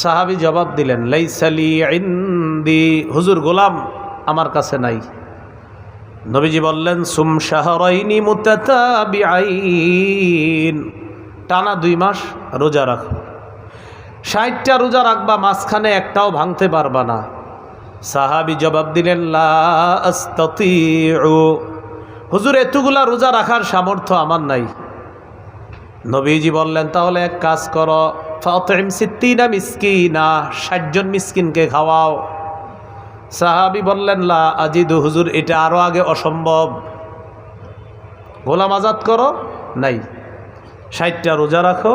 সাহাবী জবাব দিলেন, লাইসা লি ইনদি, হুজুর গোলাম আমার কাছে নাই। নবীজি বললেন, সুম শাহরাইনি মুতাতাবিআইন, টানা ২ মাস রোজা রাখো। ৬০টা রোজা রাখবা, মাঝখানে একটাও ভাঙতে পারবা না। সাহাবী জবাব দিলেন, লা আস্তাতিউ, হুজুর এতগুলা রোজা রাখার সামর্থ্য আমার নাই। নবীজি বললেন, তাহলে এক কাজ করো, ফাতিম ৬০ মিসকিনা, ৬০ জন মিসকিনকে খাওয়াও। সাহাবী বললেন, লা আজিদু, হুজুর এটা আরো আগে অসম্ভব। গোলাম আজাদ করো, নাই। ৬০টা রোজা রাখো,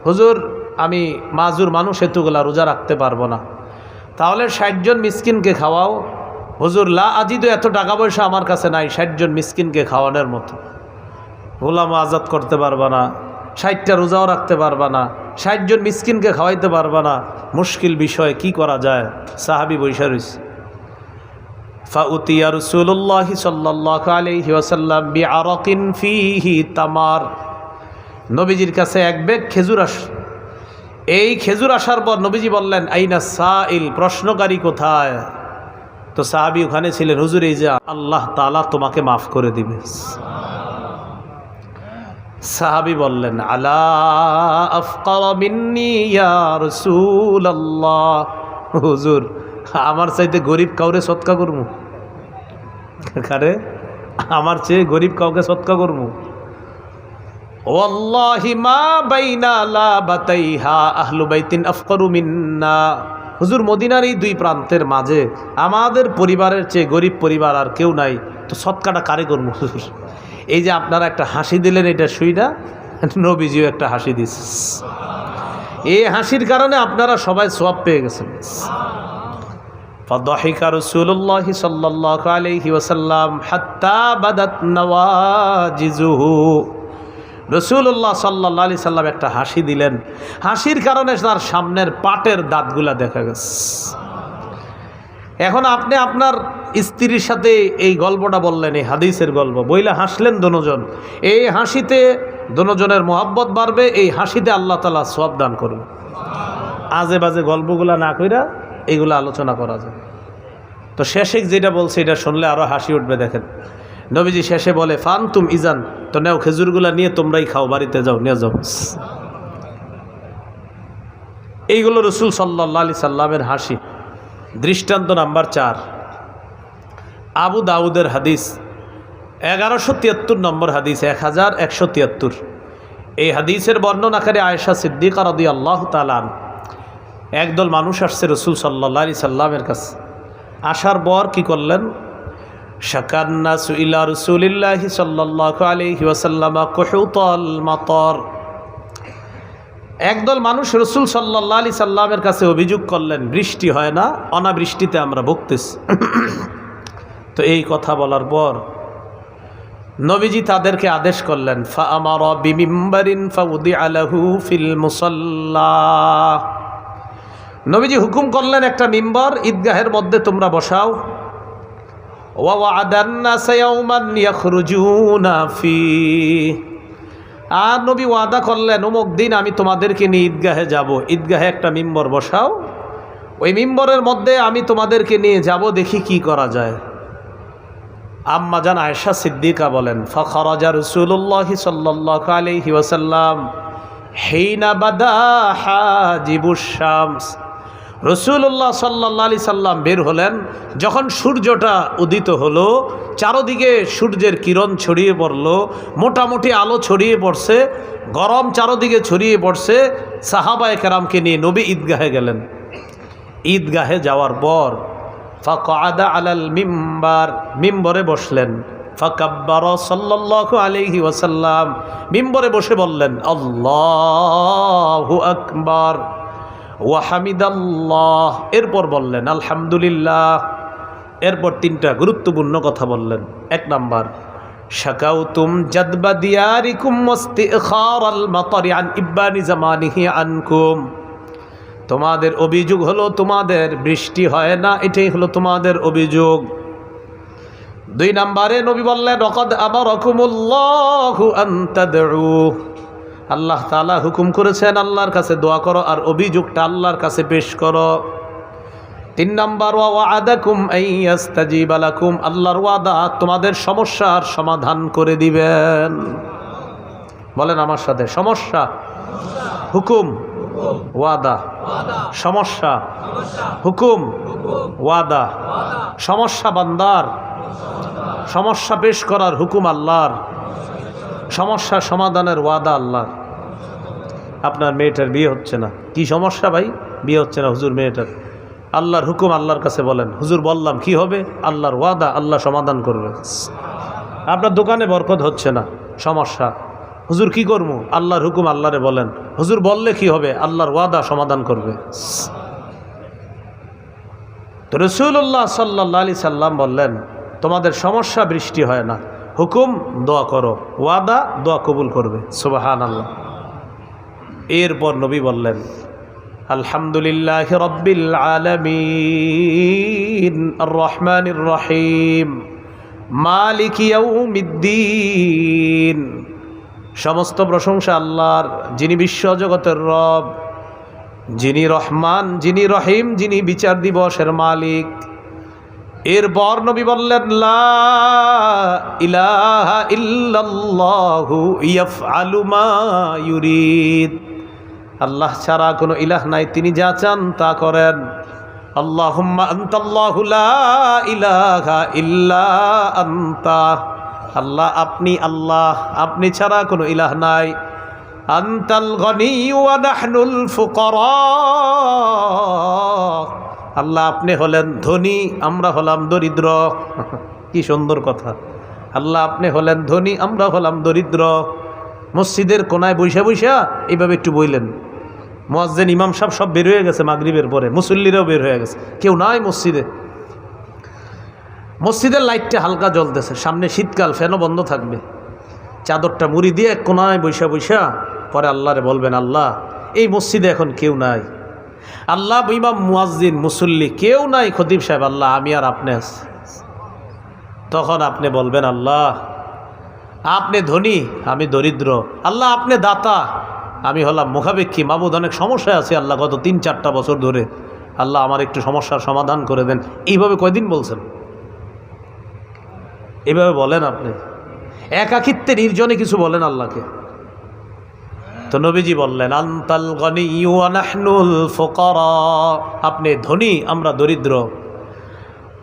হুজুর আমি মাজুর মানুষ, এতগুলা রোজা রাখতে পারবো না। তাহলে ৬০ জন মিসকিনকে খাওয়াও। হুজুর লা আজিদু, এত টাকা পয়সা আমার কাছে নাই ৬০ জন মিসকিনকে খাওয়ানোর মতো। গোলাম আজাদ করতে পারবা না, ৬০টা রোজাও রাখতে পারবা না, ৬০ জন মিসকিনকে খাওয়াইতে পারবা না, মুশকিল বিষয়, কি করা যায়? সাহাবী বৈশা রইছে। ফাউতিয়া রাসূলুল্লাহ সাল্লাল্লাহু আলাইহি ওয়াসাল্লাম বিআরাকিন ফীহি তামার, নবীজির কাছে এক ব্যাগ খেজুর আস। এই খেজুর আসার পর নবীজি বললেন, আইনা সাইল, প্রশ্নকারী কোথায়? তো সাহাবী ওখানে ছিলেন। হুজুর এই যে আল্লাহ তাআলা তোমাকে মাফ করে দিবে। সাহাবী বললেন, আলা আফকার মিন্নি ইয়া রাসূলুল্লাহ, হুজুর আমার চাইতে গরিব কাউরে সৎকা করবো? কারে? আমার চেয়ে গরিব কাউকে সৎকা করবো? ওয়াল্লাহি মা বাইনা লাবাতাইহা আহলু বাইতিন আফকারু মিন্না, হুজুর মদিনার এই ২ প্রান্তের মাঝে আমাদের পরিবারের চেয়ে গরিব পরিবার আর কেউ নাই, তো সৎকাটা কারে করবো? এই যে আপনারা একটা হাসি দিলেন, এটা শুইনা নবীজিও একটা হাসি দিচ্ছে। এই হাসির কারণে আপনারা সবাই সওয়াব পেয়ে গেছেন। فضحك رسول الله صلى الله عليه وسلم حتى بدت نواجذه। রাসূলুল্লাহ সাল্লাল্লাহু আলাইহি সাল্লাম একটা হাসি দিলেন, হাসির কারণে তার সামনের পাটের দাঁতগুলা দেখা গেছে। এখন আপনি আপনার স্ত্রীর সাথে এই গল্পটা বললেন, এই হাদিসের গল্প বইলা হাসলেন দুজন, এই হাসিতে দুজনের মহব্বত বাড়বে, এই হাসিতে আল্লাহ তাআলা সওয়াব দান করবে। আজে বাজে গল্পগুলা না কইরা এইগুলো আলোচনা করা যায়। তো শেষে যেটা বলছে এটা শুনলে আরো হাসি উঠবে। দেখেন নবীজি শেষে বলে, ফান তুম ইজান, তো নেও খেজুরগুলা নিয়ে তোমরাই খাও, বাড়িতে যাও, নিয়ে যাও। এইগুলো রাসূল সাল্লাল্লাহু আলাইহি সাল্লামের হাসি। দৃষ্টান্ত নাম্বার 4, আবু দাউদের হাদিস 1173 নম্বর হাদিস, 1173। এই হাদিসের বর্ণনাকারী আয়েশা সিদ্দিকা রাদিয়াল্লাহু তাআলা আনহা। একদল মানুষ আসছে রাসূল সাল্লাল্লাহু আলাইহি সাল্লামের কাছে। আসার পর কি করলেন? শাকান্নাসু ইলা রাসূলিল্লাহি সাল্লাল্লাহু আলাইহি ওয়াসাল্লাম কুহুতাল মাতার। একদল মানুষ রাসূল সাল্লাল্লাহু আলাইহি সাল্লামের কাছে অভিযোগ করলেন, বৃষ্টি হয় না, অনাবৃষ্টিতে আমরা ভুগতেছি। তো এই কথা বলার পর নবীজি তাদেরকে আদেশ করলেন, ফাআমারা বিমিম্বারিন ফাউদিআ লাহু ফিল মুসাল্লা। নবীজি হুকুম করলেন একটা মিম্বর ঈদগাহের মধ্যে তোমরা বসাও। ওয়া ওয়া'আদান নাস ইয়াওমান ইয়াখরুজুনা ফি। আর নবী ওয়াদা করলেন, অমুক দিন আমি তোমাদেরকে নিয়ে ঈদগাহে যাব, ঈদগাহে একটা মিম্বর বসাও, ওই মিম্বরের মধ্যে আমি তোমাদেরকে নিয়ে যাব, দেখি কি করা যায়। আম্মা জান আয়েশা সিদ্দিকা বলেন, ফাখারাজা রাসূলুল্লাহি সাল্লাল্লাহু আলাইহি ওয়াসাল্লাম হিনা বাদা হাজিবুশ শামস। রাসূলুল্লাহ সাল্লাল্লাহু আলাইহি সাল্লাম বের হলেন যখন সূর্যটা উদিত হলো, চারদিকে সূর্যের কিরণ ছড়িয়ে পড়ল, মোটামুটি আলো ছড়িয়ে পড়ছে, গরম চারদিকে ছড়িয়ে পড়ছে। সাহাবায়ে কেরামকে নিয়ে নবী ঈদগাহে গেলেন। ঈদগাহে যাওয়ার পর ফাকআদা আলাল মিম্বার, মিম্বরে বসলেন। ফাকাব্বারা সাল্লাল্লাহু আলাইহি ওয়াসাল্লাম, মিম্বরে বসে বললেন, আল্লাহু আকবার ওয়া হামিদাল্লাহ। এরপর বললেন আলহামদুলিল্লাহ। এরপর 3টা গুরুত্বপূর্ণ কথা বললেন। 1 নাম্বার, শাকাউতুম জাদবা দিয়ারিকুম ওয়াস্তিখারাল মাতারি আন ইবানি জামানিহি আনকুম। তোমাদের অভিযোগ হলো তোমাদের বৃষ্টি হয় না, এটাই হলো তোমাদের অভিযোগ। 2 নম্বরে নবী বললেন, ওয়াকাদ আমারাকুমুল্লাহু আন তাদউ। আল্লাহ তাআলা হুকুম করেছেন আল্লাহর কাছে দোয়া করো আর অভিযোগটা আল্লাহর কাছে পেশ করো। 3 নম্বর, ওয়া ওয়া'আদাকুম আইয়াস্তাজিবা লাকুম। আল্লাহর ওয়াদা তোমাদের সমস্যার সমাধান করে দিবেন। বলেন আমার সাথে, সমস্যা, হুকুম, ওয়াদা। সমস্যা, হুকুম, ওয়াদা। সমস্যা বান্দার, সমস্যা পেশ করার হুকুম আল্লাহর, সমস্যা সমাধানের ওয়াদা আল্লাহর। আপনার মেয়েটার বিয়ে হচ্ছে না, কি সমস্যা ভাই? বিয়ে হচ্ছে না হুজুর মেয়েটার। আল্লাহর হুকুম আল্লাহর কাছে বলেন, হুজুর বললাম কি হবে? আল্লাহর ওয়াদা, আল্লাহ সমাধান করবে। আপনার দোকানে বরকত হচ্ছে না, সমস্যা, হুজুর কি করবো? আল্লাহর হুকুম আল্লাহরে বলেন, হুজুর বললে কি হবে? আল্লাহর ওয়াদা সমাধান করবে। তো রাসূলুল্লাহ সাল্লাল্লাহু আলাইহি সাল্লাম বললেন, তোমাদের সমস্যা বৃষ্টি হয় না, হুকুম দোয়া করো, ওয়াদা দোয়া কবুল করবে। সুবহানাল্লাহ। এরপর নবী বললেন, আলহামদুলিল্লাহি রাব্বিল আলামিন আর রহমানির রহিম মালিকি ইয়াউমিদ্দিন। সমস্ত প্রশংসা আল্লাহর, যিনি বিশ্ব জগতের রব, যিনি রহমান, যিনি রহিম, যিনি বিচার দিবসের মালিক। এরপর নবী বললেন, লা ইলাহা ইল্লাল্লাহু ইয়াফআলু মা ইউরিদ। আল্লাহ ছাড়া কোনো ইলাহ নাই, তিনি যা চান তা করেন। আল্লাহুম্মা আনতাল্লাহু লা ইলাহা ইল্লা আনতা। আল্লাহ আপনি আল্লাহ, আপনি ছাড়া কোনো ইলাহ নাই। আনতাল গনি ওয়া নাহনুল ফুকারা। আল্লাহ আপনি হলেন ধনী, আমরা হলাম দরিদ্র। কি সুন্দর কথা। আল্লাহ আপনি হলেন ধনী, আমরা হলাম দরিদ্র। মসজিদের কোনায় বৈশা বৈশা এইভাবে একটু বইলেন। মুয়াজ্জিন ইমাম সাহেব সব বের হয়ে গেছে মাগরিবের পরে, মুসল্লিরাও বের হয়ে গেছে, কেউ নাই মসজিদে। মসজিদের লাইটটা হালকা জ্বলতেছে, সামনে শীতকাল, ফ্যানও বন্ধ থাকবে। চাদরটা মুড়ি দিয়ে এক কোনায় বৈশা বৈশা পরে আল্লাহরে বলবেন, আল্লাহ এই মসজিদে এখন কেউ নাই, আল্লাহ ইমাম মুয়াজ্জিন মুসল্লি কেউ নাই, খতিব সাহেব, আল্লাহ আমি আর আপনি আছি। তখন আপনি বলবেন, আল্লাহ আপনি ধনী, আমি দরিদ্র, আল্লাহ আপনি দাতা, আমি হলাম মুখাপেক্ষী, মাবুদ অনেক সমস্যায় আছে আল্লাহ গত 3-4টা বছর ধরে, আল্লাহ আমার একটু সমস্যার সমাধান করে দেন। এইভাবে কয়দিন বলছেন? এইভাবে বলেন আপনি একাকিত্বে নির্জনে কিছু বলেন আল্লাহকে। তো নবীজি বললেন, আনতাল গনিয়্যু ওয়া নাহনুল ফুকারা, আপনি ধনী আমরা দরিদ্র।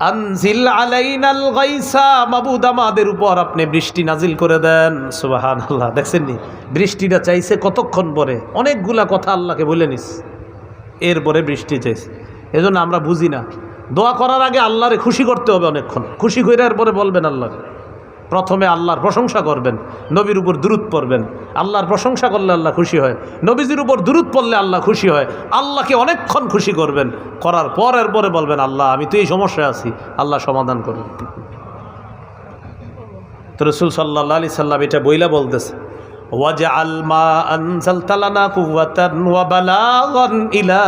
আনজিল আলাইনাল গাইসা, মাবুদ আমাদের উপর আপনি বৃষ্টি নাজিল করে দেন। সুবহানাল্লাহ। দেখছেন নি বৃষ্টিটা চাইছে কতক্ষণ পরে, অনেকগুলা কথা আল্লাহকে বলে নিস, এরপরে বৃষ্টি চাইছে। এজন্য আমরা বুঝি না, দোয়া করার আগে আল্লাহরে খুশি করতে হবে অনেকক্ষণ, খুশি করে এরপরে বলবেন আল্লাহকে। প্রথমে আল্লাহর প্রশংসা করবেন, নবীর উপর দুরূদ পড়বেন। আল্লাহর প্রশংসা করলে আল্লাহ খুশি হয়, নবীজির উপর দুরূদ পড়লে আল্লাহ খুশি হয়। আল্লাহকে অনেকক্ষণ খুশি করবেন, করার পর এরপরে বলবেন, আল্লাহ আমি তো এই সমস্যায় আছি, আল্লাহ সমাধান করবেন। তো রাসূল সাল্লাল্লাহু আলাইহি সাল্লাম এটা বইলা বলতেছে, ওয়াজআল মা আনজালতা লানা কুওয়াতান ওয়া বালাগান ইলা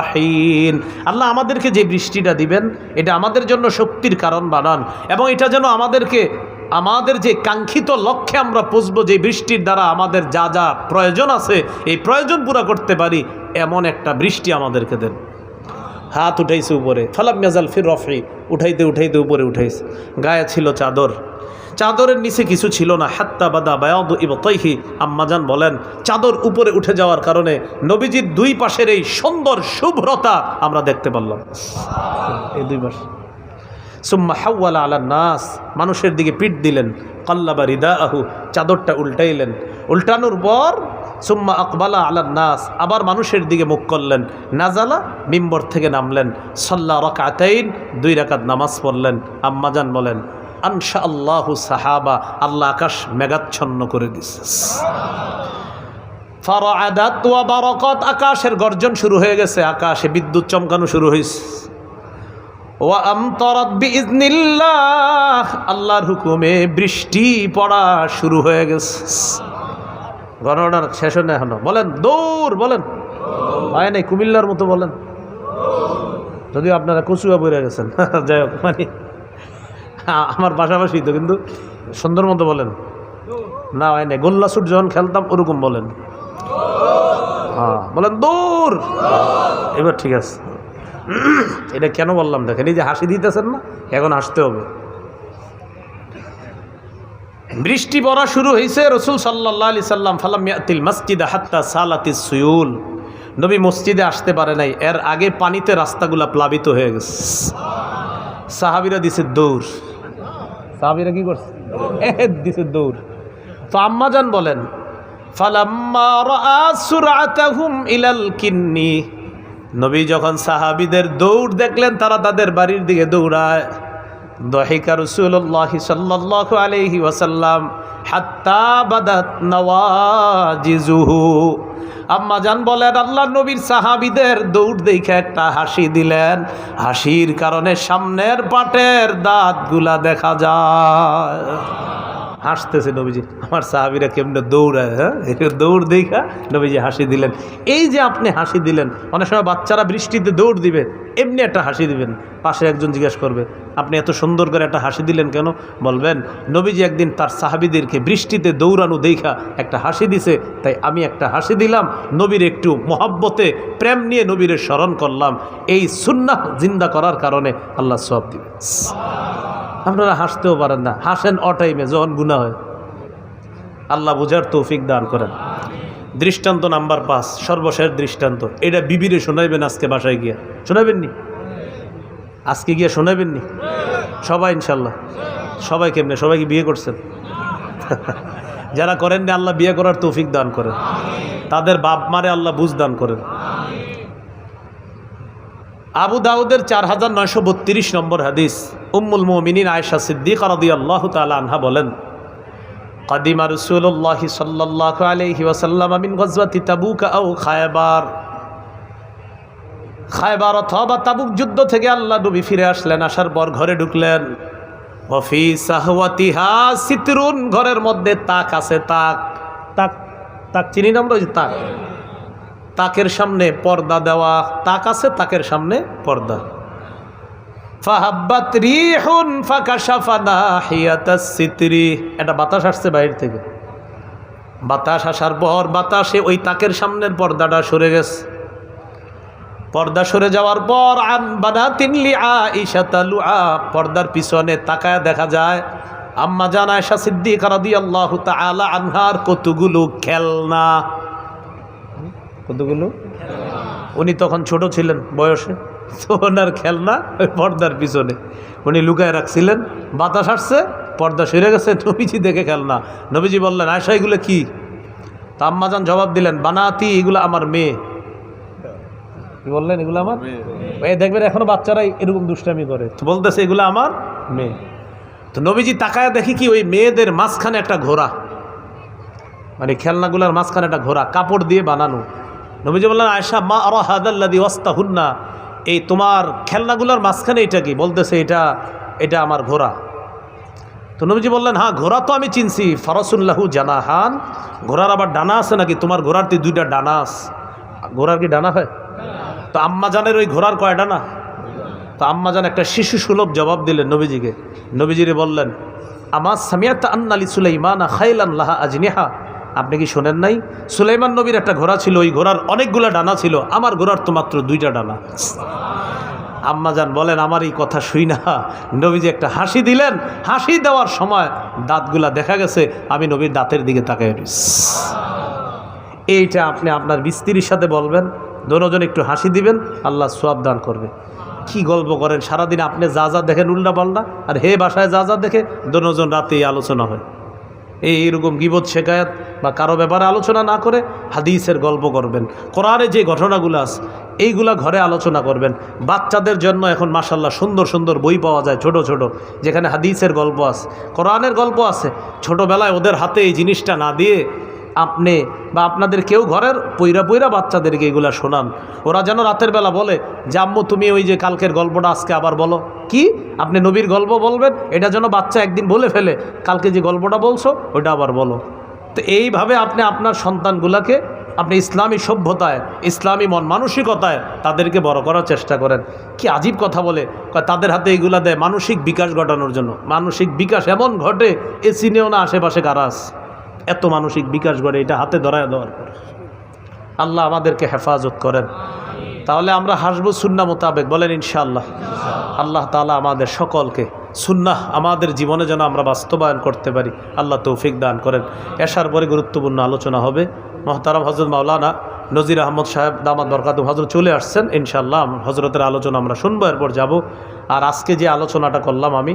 হিন, আল্লাহ আমাদেরকে যে বৃষ্টিটা দিবেন এটা আমাদের জন্য শক্তির কারণ বানান, এবং এটা যেন আমাদেরকে আমাদের যে কাঙ্ক্ষিত লক্ষ্যে আমরা পৌঁছবো, যে বৃষ্টির দ্বারা আমাদের যা যা প্রয়োজন আছে এই প্রয়োজন পুরা করতে পারি, এমন একটা বৃষ্টি আমাদেরকে দেন। হাত উঠাইছে উপরে, ফালাম ইয়াজাল ফির রফি, উঠাইতে উঠাইতে উপরে উঠাইছে। গায়ে ছিল চাদর, চাদরের নিচে কিছু ছিল না। হাত্তা বাদা বায়াদু ইবতাইহি, আম্মাজান বলেন চাদর উপরে উঠে যাওয়ার কারণে নবীজির দুই পাশের এই সুন্দর শুভ্রতা আমরা দেখতে পারলাম, এই দুই পাশে। সুম্মা হাওয়ালা আলা নাস, মানুষের দিকে পিঠ দিলেন। কাল্লাবা রিদাআহু, চাদরটা উল্টাইলেন, উল্টানোর পর সুম্মা আকবালা আলা নাস, আবার মানুষের দিকে মুখ করলেন। নাজালা, মিম্বর থেকে নামলেন। সাল্লা রাকাতাইন, 2 রাকাত নামাজ পড়লেন। আম্মাজান বলেন আনশা আল্লাহু সাহাবা, আল্লাহ আকাশ মেঘাচ্ছন্ন করে দিছে। ফারাআদাত ওয়া বারাকাত, আকাশের গর্জন শুরু হয়ে গেছে, আকাশে বিদ্যুৎ চমকানো শুরু হয়েছে। ওয়া আমতারাত বিইজনিল্লাহ, আল্লাহর হুকুমে বৃষ্টি পড়া শুরু হয়ে গেছে। গণনার শেষ না এখনো, বলেন দৌড়, বলেন হয় নাই, কুমিল্লার মতো বলেন, যদিও আপনারা কচুয়া বইরা গেছেন। যাই হোক, মানে আমার পাশাপাশি তো, কিন্তু সুন্দর মতো বলেন না, হয় নাই। গোল্লা শুট যখন খেলতাম ওরকম বলেন, হ্যাঁ বলেন দৌড়। এবার ঠিক আছে। এটা কেন বললাম দেখেন, এই যে হাসি দিতেছেন না, এখন হাসতে হবে। বৃষ্টি পড়া শুরু হয়েছে। রাসূল সাল্লাল্লাহু আলাইহি সাল্লাম ফালাম ইয়াতিল মসজিদ হাত্তা সালাতিস সুয়ুল, নবী মসজিদে আসতে পারে নাই, এর আগে পানিতে রাস্তাগুলা প্লাবিত হয়ে গেছে। সাহাবীরা দিছে দৌড়। সাহাবীরা কি করছে? দিছে দৌড়। তো আম্মাজান বলেন ফালাম্মা রাআ সুরআতাহুম ইলাল কিন্নি, নবী যখন সাহাবীদের দৌড় দেখলেন, তারা তাদের বাড়ির দিকে দৌড়ায়। দহিকা রাসূলুল্লাহ সাল্লাল্লাহু আলাইহি ওয়াসাল্লাম হাত্তা বাদাত নওয়াজিজুহু, আম্মাজান বলেন আল্লাহর নবীর সাহাবীদের দৌড় দেখে একটা হাসি দিলেন, হাসির কারণে সামনের পাটের দাঁতগুলা দেখা যায়। হাসতেছে নবীজি, আমার সাহাবীরা কেমনে দৌড়ায়, হ্যাঁ দৌড় দেখা নবীজি হাসি দিলেন। এই যে আপনি হাসি দিলেন, অনেক সময় বাচ্চারা বৃষ্টিতে দৌড় দিবে, এমনি একটা হাসি দিবেন। পাশে একজন জিজ্ঞেস করবে আপনি এত সুন্দর করে একটা হাসি দিলেন কেন? বলবেন নবীজি একদিন তার সাহাবীদেরকে বৃষ্টিতে দৌড়ানো দেখা একটা হাসি দিছে, তাই আমি একটা হাসি দিলাম, নবীর একটু মহব্বতে প্রেম নিয়ে নবীরে স্মরণ করলাম। এই সুন্নাহ জিন্দা করার কারণে আল্লাহ সওয়াব দিবে। আপনারা হাসতেও পারেন না, হাসেন অটাইমে যখন গুনাহ হয়। আল্লাহ বুঝার তৌফিক দান করেন। দৃষ্টান্ত নাম্বার 5, সর্বশেষ দৃষ্টান্ত। এটা বিবিরে শোনাইবেন আজকে বাসায় গিয়া, শোনাবেন নি? আজকে গিয়া শোনাবেন নি সবাই ইনশাল্লাহ? সবাই কেমনে? সবাই কি বিয়ে করছেন? যারা করেন না আল্লাহ বিয়ে করার তৌফিক দান করেন, তাদের বাপ মারে আল্লাহ বুঝ দান করেন। আবু দাউদের 4932 নম্বর হাদিস, উম্মুল মুমিনিন আয়েশা সিদ্দিকা রাদিয়াল্লাহু তাআলা আনহা বলেন, কাদিমা রাসূলুল্লাহি সাল্লাল্লাহু আলাইহি ওয়াসাল্লাম মিন গাজওয়াতি তাবুক আও খায়বার। খায়বার অথবা তাবুক যুদ্ধ থেকে আল্লাহ নবী ফিরে আসলেন, আসার পর ঘরে ঢুকলেন। ওয়াফি সাহওয়াতিহা সিতরুন, ঘরের মধ্যে তাক আছে, তাক তাক তাক চিনি না আমরা, ওই যে তাক, তাকের সামনে পর্দা দেওয়া, তাক আছে, তাকের সামনে পর্দা। ফাহাব্বাত রিহুন ফাকাশাফা নাহিয়াতাস সিতরি, এটা বাতাস আসছে বাইরে থেকে, বাতাস আসার পর বাতাসে ওই তাকের সামনের পর্দাটা সরে গেছে। পর্দা সরে যাওয়ার পর আন বানাতিন লিআইশা তালুআ, পর্দার পিছনে তাকায় দেখা যায় আম্মা জান আয়েশা সিদ্দিকা রাদিয়াল্লাহু তাআলা আনহার কতগুলো খেলনা। কতগুলো? উনি তখন ছোট ছিলেন বয়সে, তো ওনার খেলনা ওই পর্দার পিছনে উনি লুকায় রাখছিলেন। বাতাস আসছে, পর্দা সরে গেছে, নবীজি দেখে খেলনা। নবীজি বললেন, আয়েশা এগুলো কি? তা আম্মা জান জবাব দিলেন, বানাতি, এগুলো আমার মেয়ে। কি বললেন? এগুলো আমার মেয়ে। দেখবেন এখনো বাচ্চারা এরকম দুষ্টামি করে, তো বলতেছে এগুলো আমার মেয়ে। তো নবীজি তাকায় দেখি কি, ওই মেয়েদের মাঝখানে একটা ঘোড়া, মানে খেলনাগুলোর মাঝখানে একটা ঘোড়া, কাপড় দিয়ে বানানো। নবীজি বললেন, আয়েশা মা আরা হাদাল্লাযী ওয়াস্তাহুন্না, এই তোমার খেলনাগুলোর মাঝখানে এটা কি? বলতেছে এটা আমার ঘোড়া। তো নবীজি বললেন, হ্যাঁ ঘোড়া তো আমি চিনছি, ফারাসুল্লাহু জানাহান, ঘোড়ার আবার ডানা আছে নাকি? তোমার ঘোড়ার তো দুইটা ডানা আছে। ঘোড়ার কি ডানা হয়? তো আম্মা জানের ওই ঘোড়ার কয় ডানা? তো আম্মা জান একটা শিশু সুলভ জবাব দিলেন নবীজিকে। নবীজিরে বললেন, আমার সামিয়াত আন্না লি সুলাইমানা খাইলান লাহা আজনিহা, আপনি কি শোনেন নাই? সুলাইমান নবীর একটা ঘোড়া ছিল, ওই ঘোড়ার অনেকগুলো ডানা ছিল, আমার ঘোড়ার তো মাত্র দুইটা ডানা। আম্মা জান বলেন, আমার এই কথা শুই না নবীজি একটা হাসি দিলেন। হাসি দেওয়ার সময় দাঁতগুলা দেখা গেছে, আমি নবীর দাঁতের দিকে তাকাই রইছি। এইটা আপনি আপনার স্ত্রীর সাথে বলবেন, দুজন একটু হাসি দিবেন, আল্লাহ সওয়াব দান করবে। কি গল্প করেন সারাদিন আপনি, যা যা দেখেন উল্টা পাল্টা, আর হে বাসায় যা যা দেখে দুজন রাতে আলোচনা হয়। এইরকম গীবত শেখায়াত বা কারো ব্যাপারে আলোচনা না করে হাদিসের গল্প করবেন। কোরআনে যে ঘটনাগুলো আছে এইগুলা ঘরে আলোচনা করবেন। বাচ্চাদের জন্য এখন মাশাআল্লাহ সুন্দর সুন্দর বই পাওয়া যায়, ছোট ছোট, যেখানে হাদিসের গল্প আছে, কোরআনের গল্প আছে। ছোটোবেলায় ওদের হাতে এই জিনিসটা না দিয়ে আপনি বা আপনাদের কেউ ঘরের পইরা বাচ্চাদেরকে এগুলা শোনান। ওরা যেন রাতের বেলা বলে যে আম্মু তুমি ওই যে কালকের গল্পটা আজকে আবার বলো। কি? আপনি নবীর গল্প বলবেন, এটা যেন বাচ্চা একদিন বলে ফেলে, কালকে যে গল্পটা বলছো ওইটা আবার বলো। তো এইভাবে আপনি আপনার সন্তানগুলোকে আপনি ইসলামী সভ্যতায়, ইসলামী মন মানসিকতায় তাদেরকে বড় করার চেষ্টা করেন। কি আজীব কথা বলে, তাদের হাতে এইগুলা দেয় মানসিক বিকাশ ঘটানোর জন্য। মানসিক বিকাশ এমন ঘটে, এ চিনেও না আশেপাশে কারা আছে, এত মানসিক বিকাশ ঘটে এটা হাতে ধরায় দেওয়ার পর। আল্লাহ আমাদেরকে হেফাজত করেন। তাহলে আমরা হাসবো সুন্নাহ মোতাবেক, বলেন ইনশাআল্লাহ। আল্লাহ তাআলা আমাদের সকলকে সুন্নাহ আমাদের জীবনে যেন আমরা বাস্তবায়ন করতে পারি, আল্লাহ তৌফিক দান করেন। এশার পরে গুরুত্বপূর্ণ আলোচনা হবে। মোহতারাম হযরত মাওলানা নজির আহমদ সাহেব দামাত বরকাতুহু হযরত চলে আসছেন, ইনশাআল্লাহ হযরতের আলোচনা আমরা শুনবো, এরপর যাব। আর আজকে যে আলোচনাটা করলাম আমি,